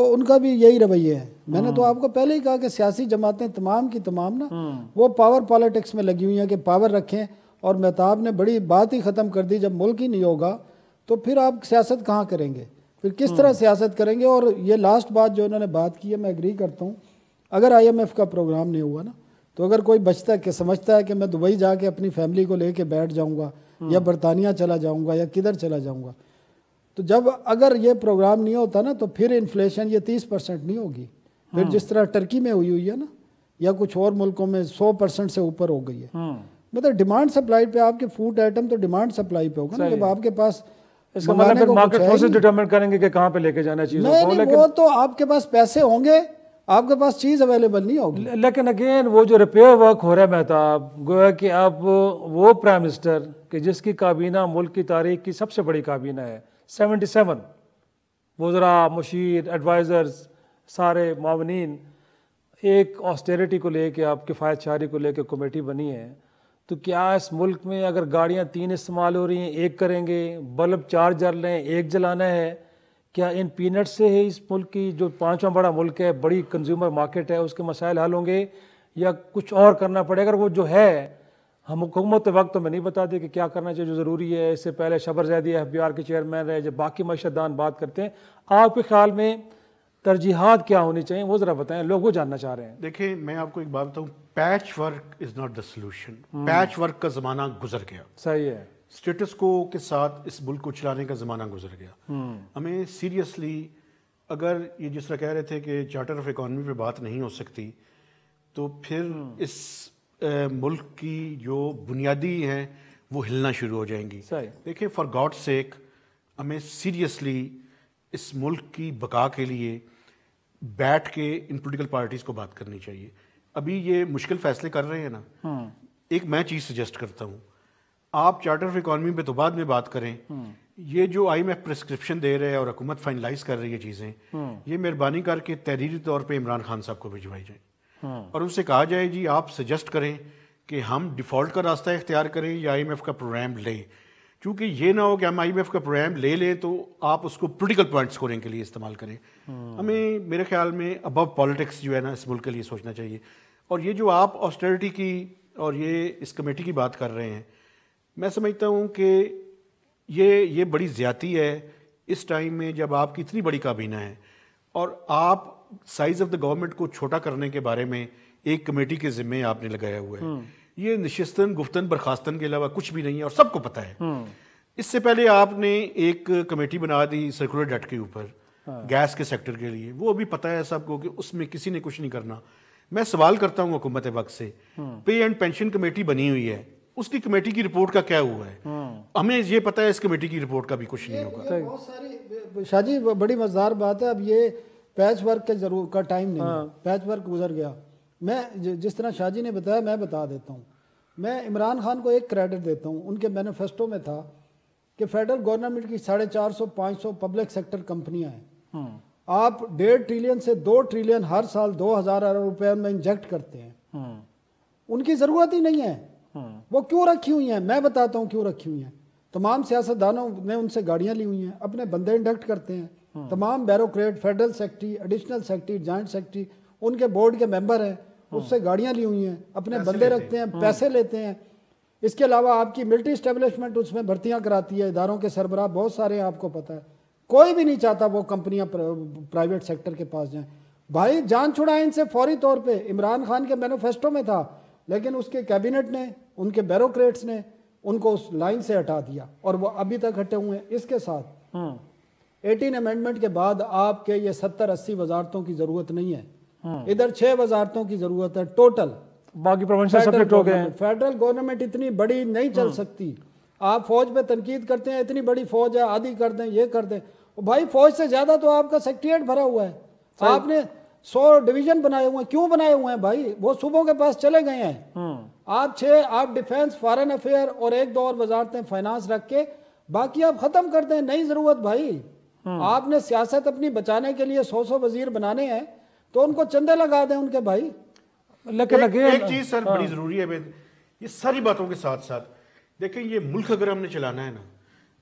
ان کا بھی یہی رویہ ہے. میں نے تو آپ کو پہلے ہی کہا کہ سیاسی جماعتیں تمام کی تمام نا وہ پاور پالیٹکس میں لگی ہوئی ہیں کہ پاور رکھیں. اور مہتاب نے بڑی بات ہی ختم کر دی، جب ملک ہی نہیں ہوگا تو پھر آپ سیاست کہاں کریں گے، پھر کس طرح سیاست کریں گے. اور یہ لاسٹ بات جو انہوں نے بات کی ہے، میں ایگری کرتا ہوں. اگر IMF کا پروگرام نہیں ہوا نا، تو اگر کوئی بچتا ہے کہ سمجھتا ہے کہ میں دبئی جا کے اپنی فیملی کو لے کے بیٹھ جاؤں گا، یا برطانیہ چلا جاؤں گا، یا کدھر چلا جاؤں گا، تو اگر یہ پروگرام نہیں ہوتا نا تو پھر انفلیشن یہ 30% نہیں ہوگی. پھر جس طرح ٹرکی میں ہوئی ہے نا، یا کچھ اور ملکوں میں 100% سے اوپر ہو گئی ہے. مطلب ڈیمانڈ سپلائی پہ، آپ کے فوڈ آئٹم تو ڈیمانڈ سپلائی پہ ہوگا نا. جب آپ کے پاس اس کا مطلب پھر مارکیٹ فورسز ڈٹرمن کریں گے کہ کہاں پہ لے کے جانا چیزوں کو. نہیں، وہ تو آپ کے پاس پیسے ہوں گے، آپ کے پاس چیز اویلیبل نہیں ہوگی. لیکن اگین وہ جو ریپیئر ورک ہو رہا ہے مہتاب، گویا کہ اب وہ پرائم منسٹر کہ جس کی کابینہ ملک کی تاریخ کی سب سے بڑی کابینہ ہے، 77 وزراء، مشیر، ایڈوائزرز، سارے معاونین، ایک آسٹیریٹی کو لے کے، آپ کفایت شعاری کو لے کے کمیٹی بنی ہے. تو کیا اس ملک میں اگر گاڑیاں 3 استعمال ہو رہی ہیں 1 کریں گے، بلب 4 جل رہے ہیں 1 جلانا ہے، کیا ان پینٹ سے ہے اس ملک کی جو 5واں بڑا ملک ہے، بڑی کنزیومر مارکیٹ ہے، اس کے مسائل حل ہوں گے، یا کچھ اور کرنا پڑے گا؟ اگر وہ جو ہے، ہم حکومت وقت تو میں نہیں بتاتے کہ کیا کرنا چاہیے جو ضروری ہے. اس سے پہلے شبر زیدی FBR کے چیئرمین رہے، جب باقی معیشت دان بات کرتے ہیں، آپ کے خیال میں ترجیحات کیا ہونی چاہیے، وہ ذرا بتائیں، لوگ وہ جاننا چاہ رہے ہیں. دیکھیں، میں آپ کو ایک بات بتاؤں، patch work is not the solution. Patch work کا زمانہ گزر گیا. صحیح ہے. اسٹیٹس کو کے ساتھ اس ملک کو چلانے کا زمانہ گزر گیا. ہمیں سیریسلی، اگر یہ جس طرح کہہ رہے تھے کہ چارٹر آف اکانومی پہ بات نہیں ہو سکتی، تو پھر اس ملک کی جو بنیادی ہیں وہ ہلنا شروع ہو جائیں گی. دیکھیں، فار گاڈ سیک، ہمیں سیریسلی اس ملک کی بقا کے لیے بیٹھ کے ان پولیٹیکل پارٹیز کو بات کرنی چاہیے. ابھی یہ مشکل فیصلے کر رہے ہیں نا، ایک میں چیز سجیسٹ کرتا ہوں، آپ چارٹر آف اکانومی پہ تو بعد میں بات کریں. یہ جو IMF پرسکرپشن دے رہے ہیں اور حکومت فائنلائز کر رہی ہے چیزیں، یہ مہربانی کر کے تحریری طور پہ عمران خان صاحب کو بھجوائی جائیں، اور ان سے کہا جائے جی آپ سجیسٹ کریں کہ ہم ڈیفالٹ کا راستہ اختیار کریں یا IMF کا پروگرام لیں. کیونکہ یہ نہ ہو کہ ہم IMF کا پروگرام لے لیں تو آپ اس کو پولیٹیکل پوائنٹ سکورنگ کے لیے استعمال کریں. ہمیں میرے خیال میں ابو پالیٹکس جو ہے نا اس ملک کے لیے سوچنا چاہیے. اور یہ جو آپ آسٹیرٹی کی اور یہ اس کمیٹی کی بات کر رہے ہیں، میں سمجھتا ہوں کہ یہ بڑی زیادتی ہے اس ٹائم میں جب آپ کی اتنی بڑی کابینہ ہے اور آپ سائز آف دا گورنمنٹ کو چھوٹا کرنے کے بارے میں ایک کمیٹی کے ذمے آپ نے لگایا ہوا ہے. یہ نشستن گفتن برخاستن کے علاوہ کچھ بھی نہیں ہے اور سب کو پتہ ہے. اس سے پہلے آپ نے ایک کمیٹی بنا دی سرکولر ڈیٹ کے اوپر، گیس کے سیکٹر کے لیے، وہ بھی پتہ ہے سب کو کہ اس میں کسی نے کچھ نہیں کرنا. میں سوال کرتا ہوں حکومت وقت سے، پے اینڈ پینشن کمیٹی بنی ہوئی ہے، اس کی کمیٹی کی رپورٹ کا کیا ہوا ہے؟ ہمیں یہ پتہ ہے اس کمیٹی کی رپورٹ کا بھی کچھ نہیں ہوگا. بہت ساری شاہ جی بڑی مزدار بات ہے. اب یہ پیچ ورک کے کا ٹائم نہیں ہے, پیچ ورک گزر گیا. میں جس طرح شاہ جی نے بتایا میں بتا دیتا ہوں. میں عمران خان کو ایک کریڈٹ دیتا ہوں, ان کے مینیفیسٹو میں تھا کہ فیڈرل گورنمنٹ کی 450-500 پبلک سیکٹر کمپنیاں ہیں, آپ 1.5 ٹریلین سے 2 ٹریلین ہر سال 2000 ارب روپے میں انجیکٹ کرتے ہیں. ان کی ضرورت ہی نہیں ہے, وہ کیوں رکھی ہوئی ہیں؟ میں بتاتا ہوں کیوں رکھی ہوئی ہیں. تمام سیاستدانوں نے ان سے گاڑیاں لی ہوئی ہیں, اپنے بندے انڈکٹ کرتے ہیں. تمام bureaucrat, federal secretary, additional secretary, joint secretary, ان کے بورڈ کے ممبر ہیں, اس سے گاڑیاں لی ہوئی ہیں, اپنے بندے رکھتے ہیں, پیسے لیتے ہیں. اس کے علاوہ آپ کی ملٹری اسٹیبلشمنٹ اس میں بھرتیاں کراتی ہے, اداروں کے سربراہ بہت سارے ہیں, آپ کو پتہ ہے. کوئی بھی نہیں چاہتا وہ کمپنیاں پرائیویٹ سیکٹر کے پاس جائیں. بھائی جان چھڑائیں ان سے فوری طور پہ. عمران خان کے مینیفیسٹو میں تھا, لیکن اس کے کیبنٹ نے, ان کے بیوروکریٹس نے ان کو اس لائن سے ہٹا دیا, اور وہ ابھی تک ہٹے ہوئے ہیں. اس کے ساتھ 18 امینڈمنٹ کے بعد آپ کے یہ 70-80 وزارتوں کی ضرورت نہیں ہے, ادھر 6 وزارتوں کی ضرورت ہے ٹوٹل. باقی پروونشل سبجیکٹ ہو گئے ہیں. فیڈرل گورنمنٹ اتنی بڑی نہیں چل سکتی. آپ فوج پہ تنقید کرتے ہیں, اتنی بڑی فوج ہے, آدھی کر دیں, یہ کر دیں. بھائی فوج سے زیادہ تو آپ کا سیکریٹریٹ بھرا ہوا ہے. آپ نے 100 ڈویژن بنائے ہوئے ہیں. کیوں بنائے ہوئے ہیں بھائی؟ وہ صوبوں کے پاس چلے گئے ہیں. آپ ڈیفینس, فارن افیئر اور 1-2 اور وزارتیں فائنانس رکھ کے باقی آپ ختم کر دیں. نہیں ضرورت بھائی. آپ نے سیاست اپنی بچانے کے لیے 100 وزیر بنانے ہیں تو ان کو چندے لگا دیں ان کے بھائی. لیکن ایک چیز سر بڑی ضروری ہے یہ ساری باتوں کے ساتھ ساتھ دیکھیں, یہ ملک اگر ہم نے چلانا ہے نا,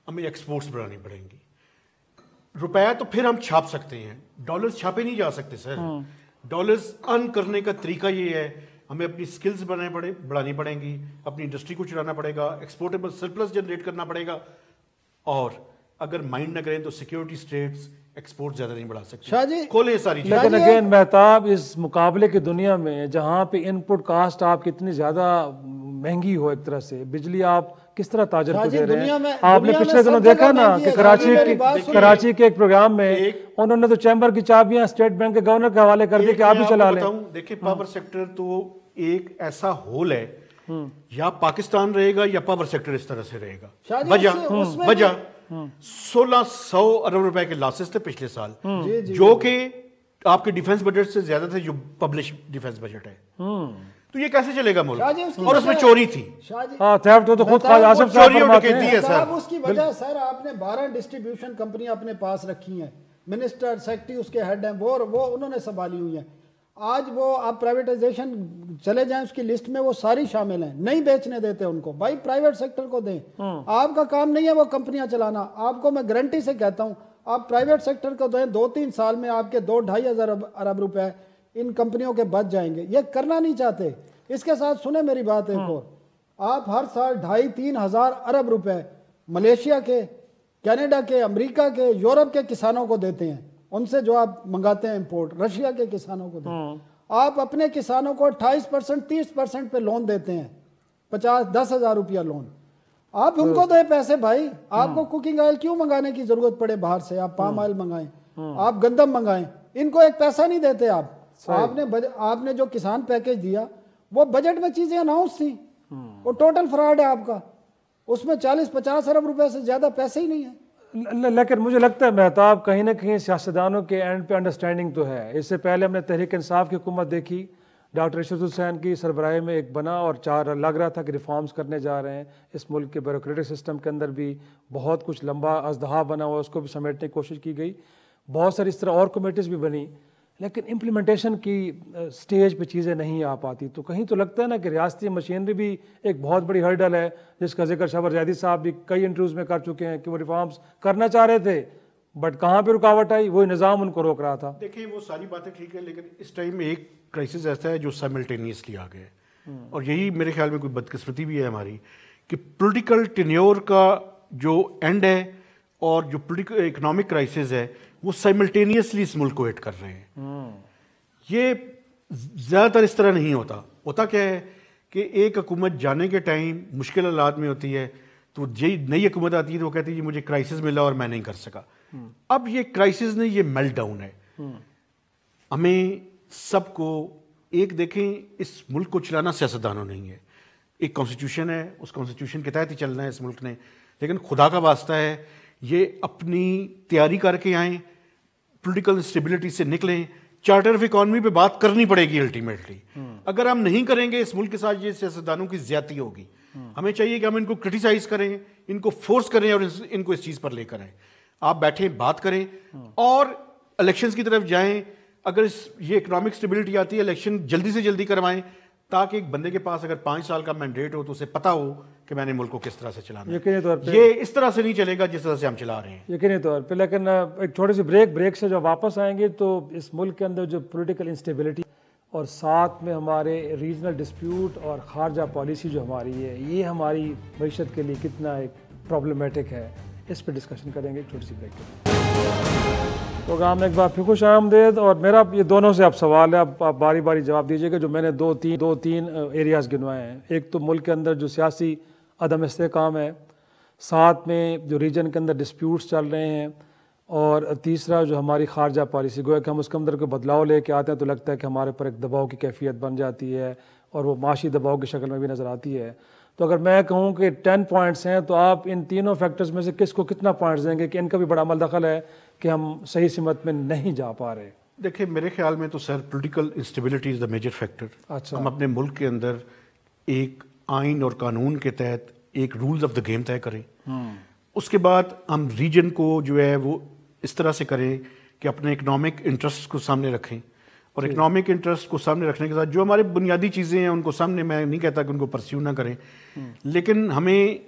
ہمیں ایکسپورٹس بڑھانی پڑیں گی. روپیہ تو پھر ہم چھاپ سکتے ہیں, ڈالرز چھاپے نہیں جا سکتے سر. ڈالرز ارن کرنے کا طریقہ یہ ہے, ہمیں اپنی سکلز بڑھانی پڑیں گی, اپنی انڈسٹری کو چلانا پڑے گا, ایکسپورٹیبل سرپلس جنریٹ کرنا پڑے گا. اور اگر مائنڈ نہ کریں تو سیکیورٹی اسٹیٹس ایکسپورٹ زیادہ نہیں بڑھا سکتے. شاہ جی کھولیں ساری چیزیں. لیکن اگین مہتاب, اس مقابلے کی دنیا میں جہاں پہ ان پٹ کاسٹ آپ کی اتنی زیادہ مہنگی ہو, ایک طرح سے بجلی آپ کس طرح تاجر کو دے رہے ہیں؟ آپ نے پچھلے دنوں دیکھا نا کہ کراچی کے ایک پروگرام میں انہوں نے تو چیمبر کی چابیاں اسٹیٹ بینک کے گورنر کے حوالے کر دی کہ آپ بھی چلا لیں. دیکھیں پاور سیکٹر تو ایک ایسا ہول ہے, یا پاکستان رہے گا یا پاور سیکٹر اس طرح سے رہے گا. وجہ 1600 ارب روپے کے لاسز تھے پچھلے سال, جو کہ آپ کے ڈیفنس بجٹ سے زیادہ تھے جو پبلش ڈیفنس بجٹ ہے. تو یہ کیسے چلے گا ملک؟ اور اس میں چوری تھی. تو خود آصف صاحب فرماتے ہیں. اس کی وجہ سر آپ نے 12 ڈسٹریبیوشن کمپنیاں اپنے پاس رکھی ہیں, منسٹر سیکرٹری اس کے ہیڈ ہیں, وہ انہوں نے سنبھالی ہوئی ہیں. آج وہ آپ پرائیویٹائزیشن چلے جائیں اس کی لسٹ میں وہ ساری شامل ہیں, نہیں بیچنے دیتے ان کو. بھائی پرائیویٹ سیکٹر کو دیں, آپ کا کام نہیں ہے وہ کمپنیاں چلانا. آپ کو میں گارنٹی سے کہتا ہوں آپ پرائیویٹ سیکٹر کو دیں, 2-3 سال میں آپ کے 2-2.5 ارب روپے ان کمپنیوں کے بچ جائیں گے. یہ کرنا نہیں چاہتے. اس کے ساتھ سنیں میری بات ایک اور, آپ ہر سال 2,500-3 ہزار ارب روپے ملیشیا کے, کینیڈا کے, امریکہ کے, یورپ کے کسانوں کو دیتے ہیں. ان سے جو آپ منگاتے ہیں امپورٹ, رشیا کے کسانوں کو دیتے ہیں. آپ اپنے کسانوں کو 28%, 30% پہ لون دیتے ہیں, 10 ہزار روپیہ لون. آپ ان کو دیں پیسے بھائی. آپ کو کوکنگ آئل کیوں منگانے کی ضرورت پڑے باہر سے؟ آپ پام آئل منگائیں, آپ گندم منگائیں, ان کو ایک پیسہ نہیں دیتے آپ. آپ نے جو کسان پیکج دیا وہ بجٹ میں چیزیں اناؤنس تھیں, وہ ٹوٹل فراڈ ہے آپ کا. اس میں 40-50 ارب روپے سے زیادہ پیسے ہی نہیں ہیں. لیکن مجھے لگتا ہے مہتاب کہیں نہ کہیں سیاستدانوں کے اینڈ پہ انڈرسٹینڈنگ تو ہے. اس سے پہلے ہم نے تحریک انصاف کی حکومت دیکھی, ڈاکٹر ارشد حسین کی سربراہی میں ایک بنا, اور 4 لگ رہا تھا کہ ریفارمز کرنے جا رہے ہیں. اس ملک کے بیوروکریٹک سسٹم کے اندر بھی بہت کچھ لمبا ازدحام بنا ہوا, اس کو بھی سمیٹنے کی کوشش کی گئی. بہت ساری اس طرح اور کمیٹیز بھی بنی, لیکن امپلیمنٹیشن کی سٹیج پہ چیزیں نہیں آ پاتی. تو کہیں تو لگتا ہے نا کہ ریاستی مشینری بھی ایک بہت بڑی ہرڈل ہے, جس کا ذکر شبر زیدی صاحب بھی کئی انٹرویوز میں کر چکے ہیں کہ وہ ریفارمز کرنا چاہ رہے تھے, بٹ کہاں پہ رکاوٹ آئی؟ وہی نظام ان کو روک رہا تھا. دیکھیں وہ ساری باتیں ٹھیک ہے, لیکن اس ٹائم ایک کرائسس ایسا ہے جو سائملٹینیسلی آ گیا ہے, اور یہی میرے خیال میں کوئی بدقسمتی بھی ہے ہماری کہ پولیٹیکل ٹینیور کا جو اینڈ ہے اور جو پولیٹیکل اکنامک کرائسس ہے وہ سائملٹینیسلی اس ملک کو ہٹ کر رہے ہیں. یہ زیادہ تر اس طرح نہیں ہوتا. ہوتا کیا ہے کہ ایک حکومت جانے کے ٹائم مشکل حالات میں ہوتی ہے, تو نئی حکومت آتی ہے تو وہ کہتی ہے یہ مجھے کرائسس ملا اور میں نہیں کر سکا. اب یہ کرائسس نہیں, یہ میلٹ ڈاؤن ہے. ہمیں سب کو ایک دیکھیں, اس ملک کو چلانا سیاستدانوں نہیں ہے, ایک کانسٹیٹیوشن ہے, اس کانسٹیٹیوشن کے تحت ہی چلنا ہے اس ملک نے, لیکن خدا کا واسطہ ہے یہ اپنی تیاری کر کے آئیں, پولیٹیکل انسٹیبلٹی سے نکلیں. چارٹر آف اکانومی پہ بات کرنی پڑے گی الٹیمیٹلی. اگر ہم نہیں کریں گے اس ملک کے ساتھ یہ سیاستدانوں کی زیادتی ہوگی. ہمیں چاہیے کہ ہم ان کو کرٹیسائز کریں, ان کو فورس کریں اور ان کو اس چیز پر لے کر آئیں. آپ بیٹھیں, بات کریں اور الیکشنز کی طرف جائیں. اگر یہ اکنامک اسٹیبلٹی آتی ہے الیکشن جلدی سے جلدی کروائیں, تاکہ ایک بندے کے پاس اگر 5 سال کا مینڈیٹ ہو تو اسے پتا ہو کہ میں نے ملک کو کس طرح سے چلانا ہے. یقینی طور پہ یہ اس طرح سے نہیں چلے گا جس طرح سے ہم چلا رہے ہیں. یقینی طور پہ. لیکن ایک چھوٹی سی بریک سے جو واپس آئیں گے تو اس ملک کے اندر جو پولیٹیکل انسٹیبلٹی اور ساتھ میں ہمارے ریجنل ڈسپیوٹ اور خارجہ پالیسی جو ہماری ہے, یہ ہماری معیشت کے لیے کتنا ایک پرابلمیٹک ہے, اس پہ ڈسکشن کریں گے. چھوٹی سی بریک کے پروگرام میں ایک بار پھر خوش آمدید. اور میرا یہ دونوں سے اب سوال ہے, آپ باری باری جواب دیجیے گا. جو میں نے دو تین ایریاز گنوائے ہیں, ایک تو ملک کے اندر جو سیاسی عدم استحکام ہے, ساتھ میں جو ریجن کے اندر ڈسپیوٹس چل رہے ہیں, اور تیسرا جو ہماری خارجہ پالیسی. گویا کہ ہم اس کے اندر کوئی بدلاؤ لے کے آتے ہیں تو لگتا ہے کہ ہمارے پر ایک دباؤ کی کیفیت بن جاتی ہے, اور وہ معاشی دباؤ کی شکل میں بھی نظر آتی ہے. تو اگر میں کہوں کہ 10 پوائنٹس ہیں تو آپ ان تینوں فیکٹرز میں سے کس کو کتنا پوائنٹس دیں گے کہ ان کا بھی بڑا عمل دخل ہے کہ ہم صحیح سمت میں نہیں جا پا رہے؟ دیکھیں میرے خیال میں تو sir political instability is the major factor. اچھا, ہم اپنے ملک کے اندر ایک آئین اور قانون کے تحت ایک رولز آف دا گیم طے کریں. اس کے بعد ہم ریجن کو جو ہے وہ اس طرح سے کریں کہ اپنے اکنامک انٹرسٹ کو سامنے رکھیں, اور اکنامک انٹرسٹ کو سامنے رکھنے کے ساتھ جو ہمارے بنیادی چیزیں ہیں ان کو سامنے, میں نہیں کہتا کہ ان کو پرسیو نہ کریں, لیکن ہمیں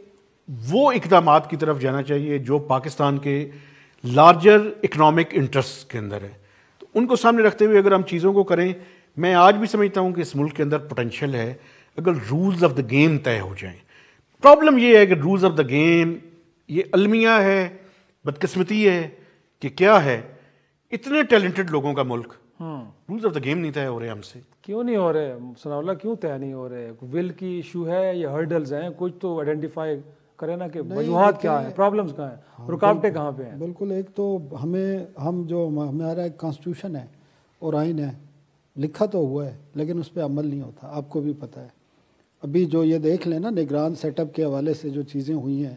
وہ اقدامات کی طرف جانا چاہیے جو پاکستان کے لارجر اکنامک انٹرسٹ کے اندر ہے. تو ان کو سامنے رکھتے ہوئے اگر ہم چیزوں کو کریں, میں آج بھی سمجھتا ہوں کہ اس ملک کے اندر پوٹینشیل ہے اگر رولز آف دا گیم طے ہو جائیں. پرابلم یہ ہے کہ رولز آف دا گیم یہ المیہ ہے, بدقسمتی ہے کہ کیا ہے, اتنے ٹیلنٹڈ لوگوں کا ملک, رولز آف دا گیم نہیں طے ہو رہے ہم سے. کیوں نہیں ہو رہے ثناء اللہ, کیوں طے نہیں ہو رہے؟ ول کی ایشو ہے یا ہرڈلز ہیں؟ کچھ تو آئیڈینٹیفائی کریں نا کہ وجوہات کیا ہیں, پرابلمز کہاں ہیں, رکاوٹیں کہاں پہ ہیں. بالکل. ایک تو ہم جو ہمارا ایک کانسٹیٹیوشن ہے اور آئین ہے, لکھا تو ہوا ہے لیکن اس پہ عمل نہیں ہوتا, آپ کو بھی پتہ ہے. ابھی جو یہ دیکھ لیں نا نگران سیٹ اپ کے حوالے سے جو چیزیں ہوئی ہیں,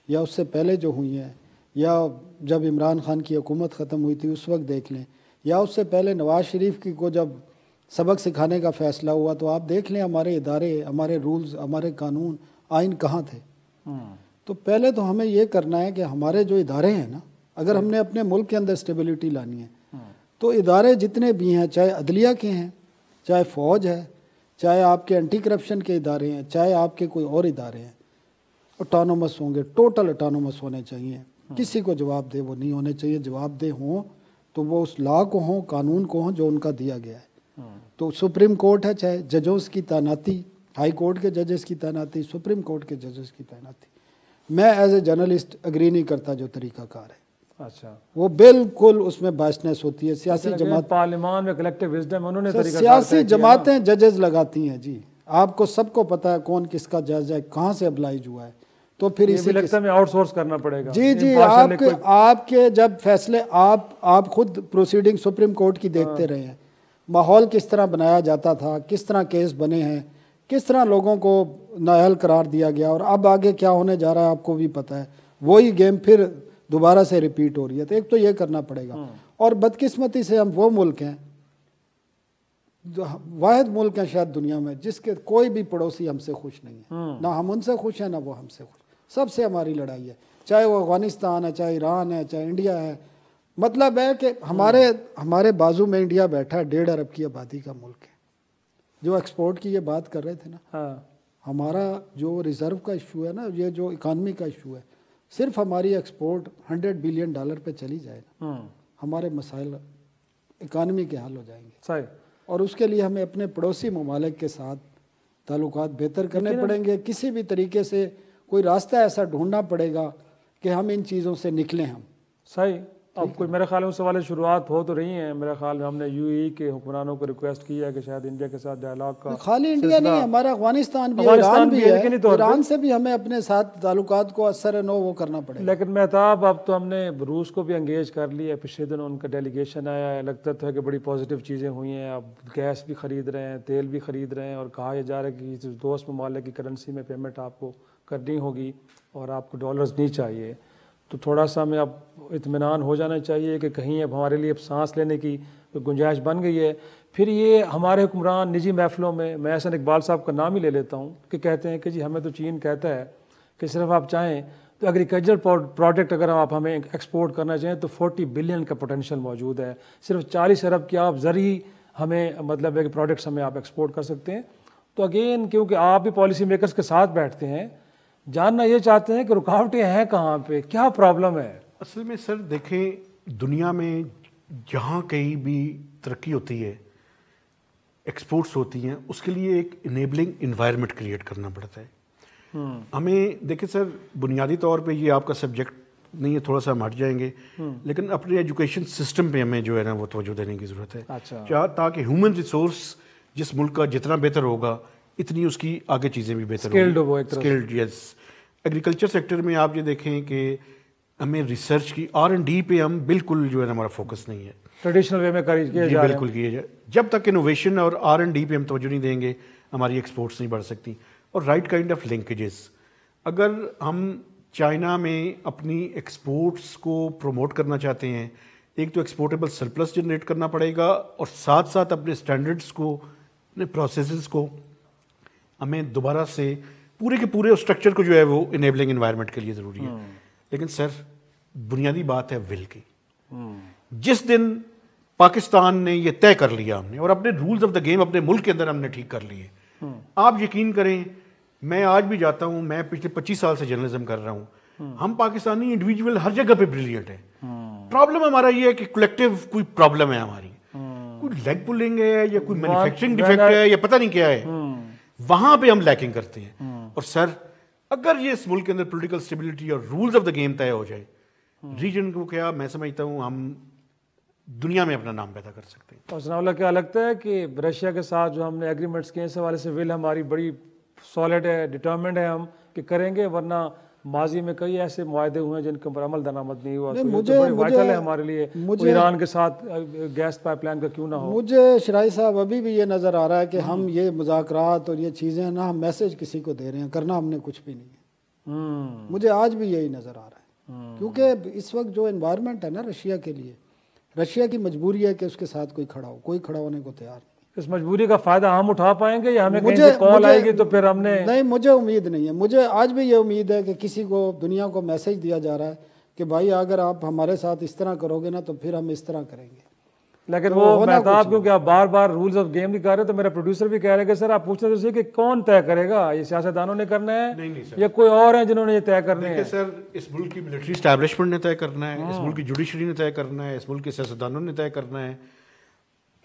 یا اس سے پہلے جو ہوئی ہیں, یا جب عمران خان کی حکومت ختم ہوئی تھی اس وقت دیکھ لیں, یا اس سے پہلے نواز شریف کی کو جب سبق سکھانے کا فیصلہ ہوا, تو آپ دیکھ لیں ہمارے ادارے, ہمارے رولز, ہمارے قانون, آئین کہاں تھے. تو پہلے تو ہمیں یہ کرنا ہے کہ ہمارے جو ادارے ہیں نا, اگر ہم نے اپنے ملک کے اندر اسٹیبلٹی لانی ہے تو ادارے جتنے بھی ہیں, چاہے عدلیہ کے ہیں, چاہے فوج ہے, چاہے آپ کے اینٹی کرپشن کے ادارے ہیں, چاہے آپ کے کوئی اور ادارے ہیں, اٹانومس ہوں گے, ٹوٹل اٹانومس ہونے چاہیے. کسی کو جواب دہ وہ نہیں ہونے چاہیے. جواب دہ ہوں تو وہ اس لا کو ہوں, قانون کو ہوں جو ان کا دیا گیا ہے. تو سپریم کورٹ ہے, چاہے ججوں کی تعیناتی, ہائی کورٹ کے ججز کی تعیناتی, سپریم کورٹ کے ججز کی تعیناتی, میں ایز اے جرنلسٹ اگری نہیں کرتا جو طریقہ کار ہے. اچھا, وہ بالکل اس میں بائسنس ہوتی ہے. سیاسی جماعت, پارلیمان میں کلیکٹیو وزڈم انہوں نے طریقہ سیاسی جماعتیں ججز لگاتی ہیں. جی آپ کو سب کو پتہ ہے کون کس کا جج ہے, کہاں سے ابلائج ہوا ہے. تو پھر اسی لگتا ہے آؤٹ سورس کرنا پڑے گا. جی آپ کے جب فیصلے آپ خود پروسیڈنگ سپریم کورٹ کی دیکھتے رہے ہیں, ماحول کس طرح بنایا جاتا تھا, کس طرح کیس بنے ہیں, کس طرح لوگوں کو نااہل قرار دیا گیا, اور اب آگے کیا ہونے جا رہا ہے آپ کو بھی پتہ ہے. وہی گیم پھر دوبارہ سے ریپیٹ ہو رہی ہے. تو ایک تو یہ کرنا پڑے گا. اور بدقسمتی سے ہم وہ ملک ہیں, واحد ملک ہیں شاید دنیا میں جس کے کوئی بھی پڑوسی ہم سے خوش نہیں ہے. نہ ہم ان سے خوش ہیں, نہ وہ ہم سے خوش. سب سے ہماری لڑائی ہے, چاہے وہ افغانستان ہے, چاہے ایران ہے, چاہے انڈیا ہے. مطلب ہے کہ ہمارے بازو میں انڈیا بیٹھا ہے, 1.5 ارب کی آبادی کا ملک ہے. جو ایکسپورٹ کی یہ بات کر رہے تھے نا, ہمارا جو ریزرو کا ایشو ہے نا, یہ جو اکانومی کا ایشو ہے, صرف ہماری ایکسپورٹ $100 بلین پہ چلی جائے نا, ہمارے مسائل اکانومی کے حل ہو جائیں گے. صحیح. اور اس کے لیے ہمیں اپنے پڑوسی ممالک کے ساتھ تعلقات بہتر کرنے پڑیں گے. کسی بھی طریقے سے کوئی راستہ ایسا ڈھونڈنا پڑے گا کہ ہم ان چیزوں سے نکلیں. ہم صحیح. اب کوئی میرے خیال میں اس حوالے شروعات ہو تو رہی ہیں. میرے خیال میں ہم نے یو ای کے حکمرانوں کو ریکویسٹ کی ہے کہ شاید انڈیا کے ساتھ ڈائلاگ کا, خالی انڈیا نہیں, ہمارا افغانستان بھی ہے, ایران بھی ہے, ایران سے بھی ہمیں اپنے ساتھ تعلقات کو اثر نو وہ کرنا پڑے. لیکن مہتاب اب تو ہم نے روس کو بھی انگیج کر لیا ہے. پچھلے دن ان کا ڈیلیگیشن آیا ہے, لگتا تو ہے کہ بڑی پازیٹیو چیزیں ہوئی ہیں. اب گیس بھی خرید رہے ہیں, تیل بھی خرید رہے ہیں, اور کہا یہ جا رہا ہے کہ دوست ممالک کی کرنسی میں پیمنٹ آپ کو کرنی ہوگی اور آپ کو ڈالرز نہیں چاہیے. تو تھوڑا سا ہمیں اب اطمینان ہو جانا چاہیے کہ کہیں اب ہمارے لیے اب سانس لینے کی گنجائش بن گئی ہے. پھر یہ ہمارے حکمران نجی محفلوں میں احسن اقبال صاحب کا نام ہی لے لیتا ہوں کہ کہتے ہیں کہ جی ہمیں تو چین کہتا ہے کہ صرف آپ چاہیں تو ایگریکلچر پروڈکٹ اگر آپ ہمیں ایکسپورٹ کرنا چاہیں تو 40 بلین کا پوٹینشیل موجود ہے. صرف 40 ارب کی آپ زرعی ہمیں مطلب ہے کہ پروڈکٹس ہمیں آپ ایکسپورٹ کر سکتے ہیں. تو اگین کیونکہ آپ بھی پالیسی میکرز کے ساتھ بیٹھتے ہیں, جاننا یہ چاہتے ہیں کہ رکاوٹیں ہیں کہاں پہ, کیا پرابلم ہے. اصل میں سر دیکھیں, دنیا میں جہاں کہیں بھی ترقی ہوتی ہے, ایکسپورٹس ہوتی ہیں, اس کے لیے ایک انیبلنگ انوائرمنٹ کریٹ کرنا پڑتا ہے. ہمیں دیکھیں سر, بنیادی طور پہ یہ آپ کا سبجیکٹ نہیں ہے, تھوڑا سا ہم ہٹ جائیں گے, لیکن اپنے ایجوکیشن سسٹم پہ ہمیں جو ہے نا وہ توجہ دینے کی ضرورت ہے. اچھا, تاکہ ہیومن ریسورس جس ملک کا جتنا بہتر ہوگا اتنی اس کی آگے چیزیں بھی بہتر ہوں. اسکلڈ, یس. ایگریکلچر سیکٹر میں آپ یہ دیکھیں کہ ہمیں ریسرچ کی R&D پہ ہم بالکل جو ہے نا ہمارا فوکس نہیں ہے. ٹریڈیشنل وے میں بالکل کیے جائے. جب تک انوویشن اور R&D پہ ہم توجہ نہیں دیں گے ہماری ایکسپورٹس نہیں بڑھ سکتی. اور رائٹ کائنڈ آف لنکیجز, اگر ہم چائنا میں اپنی ایکسپورٹس کو پروموٹ کرنا چاہتے ہیں, ایک تو ایکسپورٹیبل سرپلس جنریٹ کرنا پڑے گا, اور ساتھ ساتھ اپنے اسٹینڈرڈس کو, اپنے پروسیسز کو ہمیں دوبارہ سے پورے کے پورے اسٹرکچر کو جو ہے وہ انیبلنگ انوائرمنٹ کے لیے ضروری ہے. لیکن سر بنیادی بات ہے ول کی. جس دن پاکستان نے یہ طے کر لیا ہم نے, اور اپنے رولز آف دا گیم اپنے ملک کے اندر ہم نے ٹھیک کر لیے, آپ یقین کریں, میں آج بھی جاتا ہوں, میں پچھلے 25 سال سے جرنلزم کر رہا ہوں, ہم پاکستانی انڈیویجول ہر جگہ پہ بریلینٹ ہیں. پرابلم ہمارا یہ ہے کہ کولیکٹیو کوئی پرابلم ہے ہماری, کوئی لیگ پولنگ ہے یا کوئی مینوفیکچرنگ ڈیفیکٹ ہے یا پتہ نہیں کیا ہے, وہاں پہ ہم لیکنگ کرتے ہیں. اور سر اگر یہ اس ملک کے اندر پولیٹیکل اسٹیبلٹی اور رولز آف دا گیم طے ہو جائے, ریجن کو کیا میں سمجھتا ہوں ہم دنیا میں اپنا نام پیدا کر سکتے ہیں. اور ثناء اللہ کیا لگتا ہے کہ رشیا کے ساتھ جو ہم نے ایگریمنٹس کیے اس حوالے سے ول ہماری بڑی سالڈ ہے, ڈٹرمنڈ ہے ہم کہ کریں گے, ورنہ ماضی میں کئی ایسے معاہدے ہوئے ہیں جن کے اوپر عمل درآمد نہیں ہوا. تو وائٹل ہے ہمارے لیے ایران کے ساتھ گیس پائپ لائن کا کیوں نہ ہو. مجھے شرائی صاحب ابھی بھی یہ نظر آ رہا ہے کہ ہم یہ مذاکرات اور یہ چیزیں نا ہم میسج کسی کو دے رہے ہیں, کرنا ہم نے کچھ بھی نہیں ہے. مجھے آج بھی یہی نظر آ رہا ہے, کیونکہ اس وقت جو انوائرمنٹ ہے نا رشیا کے لیے, رشیا کی مجبوری ہے کہ اس کے ساتھ کوئی کھڑا ہو, کوئی کھڑا ہونے کو تیار نہیں. اس مجبوری کا فائدہ ہم اٹھا پائیں گے یا ہمیں کہیں سے کال آئے گی تو پھر ہم نے, نہیں مجھے امید نہیں ہے. مجھے آج بھی یہ امید ہے کہ کسی کو دنیا کو میسج دیا جا رہا ہے کہ بھائی اگر آپ ہمارے ساتھ اس طرح کرو گے نا تو پھر ہم اس طرح کریں گے. لیکن وہ مہتاب کیونکہ آپ بار بار رولز آف گیم نہیں کر رہے, تو میرا پروڈیوسر بھی کہہ رہے کہ سر آپ پوچھتے تو کہ کون طے کرے گا, یہ سیاستدانوں نے کرنا ہے یا کوئی اور ہیں جنہوں نے یہ طے کرنا ہے. سر اس ملک کی ملٹری اسٹیبلشمنٹ نے طے کرنا ہے, اس ملک کی جوڈیشری نے طے کرنا ہے, اس ملک کے سیاستدانوں نے طے کرنا ہے.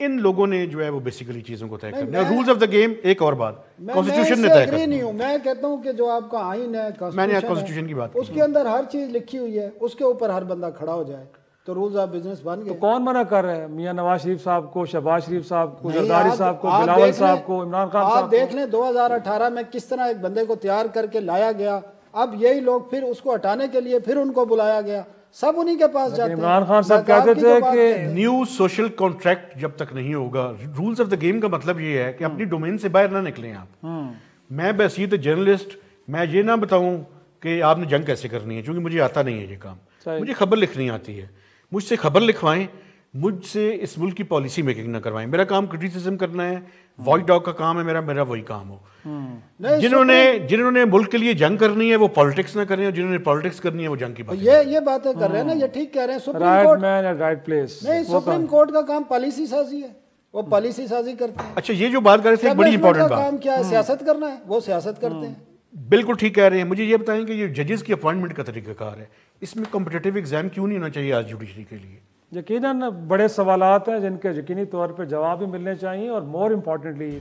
ان لوگوں نے جو ہے وہ بیسیکلی چیزوں کو طے کرنا ہے. رولز آف دا گیم ایک اور بات, کانسٹیٹیوشن نے طے کرنا ہے. میں کہتا ہوں کہ جو آپ کا آئین ہے, میں نے کانسٹیٹیوشن کی بات, اس کے اندر ہر چیز لکھی ہوئی ہے, اس کے اوپر ہر بندہ کھڑا ہو جائے تو رولز آف بزنس بن گئے. تو کون منع کر رہے ہیں؟ میاں نواز شریف صاحب کو, شہباز شریف صاحب کو, زرداری صاحب کو, بلاول صاحب کو, عمران خان صاحب کو. آپ دیکھ لیں 2018 میں کس طرح ایک بندے کو تیار کر کے لایا گیا, اب یہی لوگ پھر اس کو ہٹانے کے لیے پھر ان کو بلایا گیا, سب انہی کے پاس جاتے ہیں. عمران خان صاحب کہتے تھے کہ نیو سوشل کانٹریکٹ جب تک نہیں ہوگا, رولز آف دا گیم کا مطلب یہ ہے کہ اپنی ڈومین سے باہر نہ نکلیں آپ. میں بحیثیت جرنلسٹ میں یہ نہ بتاؤں کہ آپ نے جنگ کیسے کرنی ہے, کیونکہ مجھے آتا نہیں ہے یہ کام. مجھے خبر لکھنی آتی ہے, مجھ سے خبر لکھوائیں, مجھ سے اس ملک کی پالیسی میکنگ نہ کروائیں. میرا کام کرٹیسزم کرنا ہے, وائٹ ڈاگ کا کام ہے میرا وہی کام ہو. جنہوں نے ملک کے لیے جنگ کرنی ہے وہ پالیٹکس نہ کریں, اور جنہوں نے پالیٹکس کرنی ہے وہ جنگ کی بات. یہ باتیں کر رہے ہیں نا, یہ ٹھیک کہہ رہے ہیں. سپریم کورٹ کا کام پالیسی سازی ہے, وہ پالیسی سازی کرتے ہیں. اچھا یہ جو بات کر رہے تھے بڑی امپورٹنٹ بات, کام کیا ہے, سیاست کرنا ہے, وہ سیاست کرتے ہیں. بالکل ٹھیک کہہ رہے ہیں. مجھے یہ بتائیں کہ یہ ججز کی اپوائنٹمنٹ کا طریقہ کار ہے, اس میں کمپٹیٹیو ایگزام کیوں نہیں ہونا چاہیے آج جوڈیشری کے لیے؟ یقیناً بڑے سوالات ہیں جن کے یقینی طور پہ جواب بھی ملنے چاہیے, اور مور امپورٹنٹلی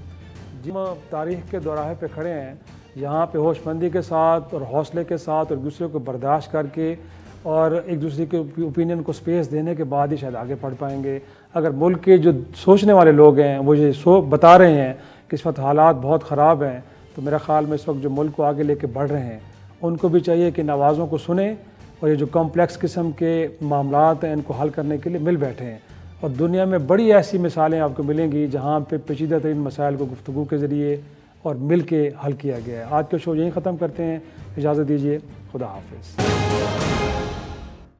جم تاریخ کے دوراہے پہ کھڑے ہیں, یہاں پہ ہوش مندی کے ساتھ اور حوصلے کے ساتھ اور دوسرے کو برداشت کر کے اور ایک دوسرے کے اوپینین کو سپیس دینے کے بعد ہی شاید آگے پڑھ پائیں گے. اگر ملک کے جو سوچنے والے لوگ ہیں وہ یہ بتا رہے ہیں کہ اس وقت حالات بہت خراب ہیں, تو میرا خیال میں اس وقت جو ملک کو آگے لے کے بڑھ رہے ہیں ان کو بھی چاہیے کہ ان آوازوں کو سنیں اور یہ جو کمپلیکس قسم کے معاملات ہیں ان کو حل کرنے کے لیے مل بیٹھے ہیں. اور دنیا میں بڑی ایسی مثالیں آپ کو ملیں گی جہاں پہ پیچیدہ ترین مسائل کو گفتگو کے ذریعے اور مل کے حل کیا گیا ہے. آج کا شو یہیں ختم کرتے ہیں, اجازت دیجیے, خدا حافظ.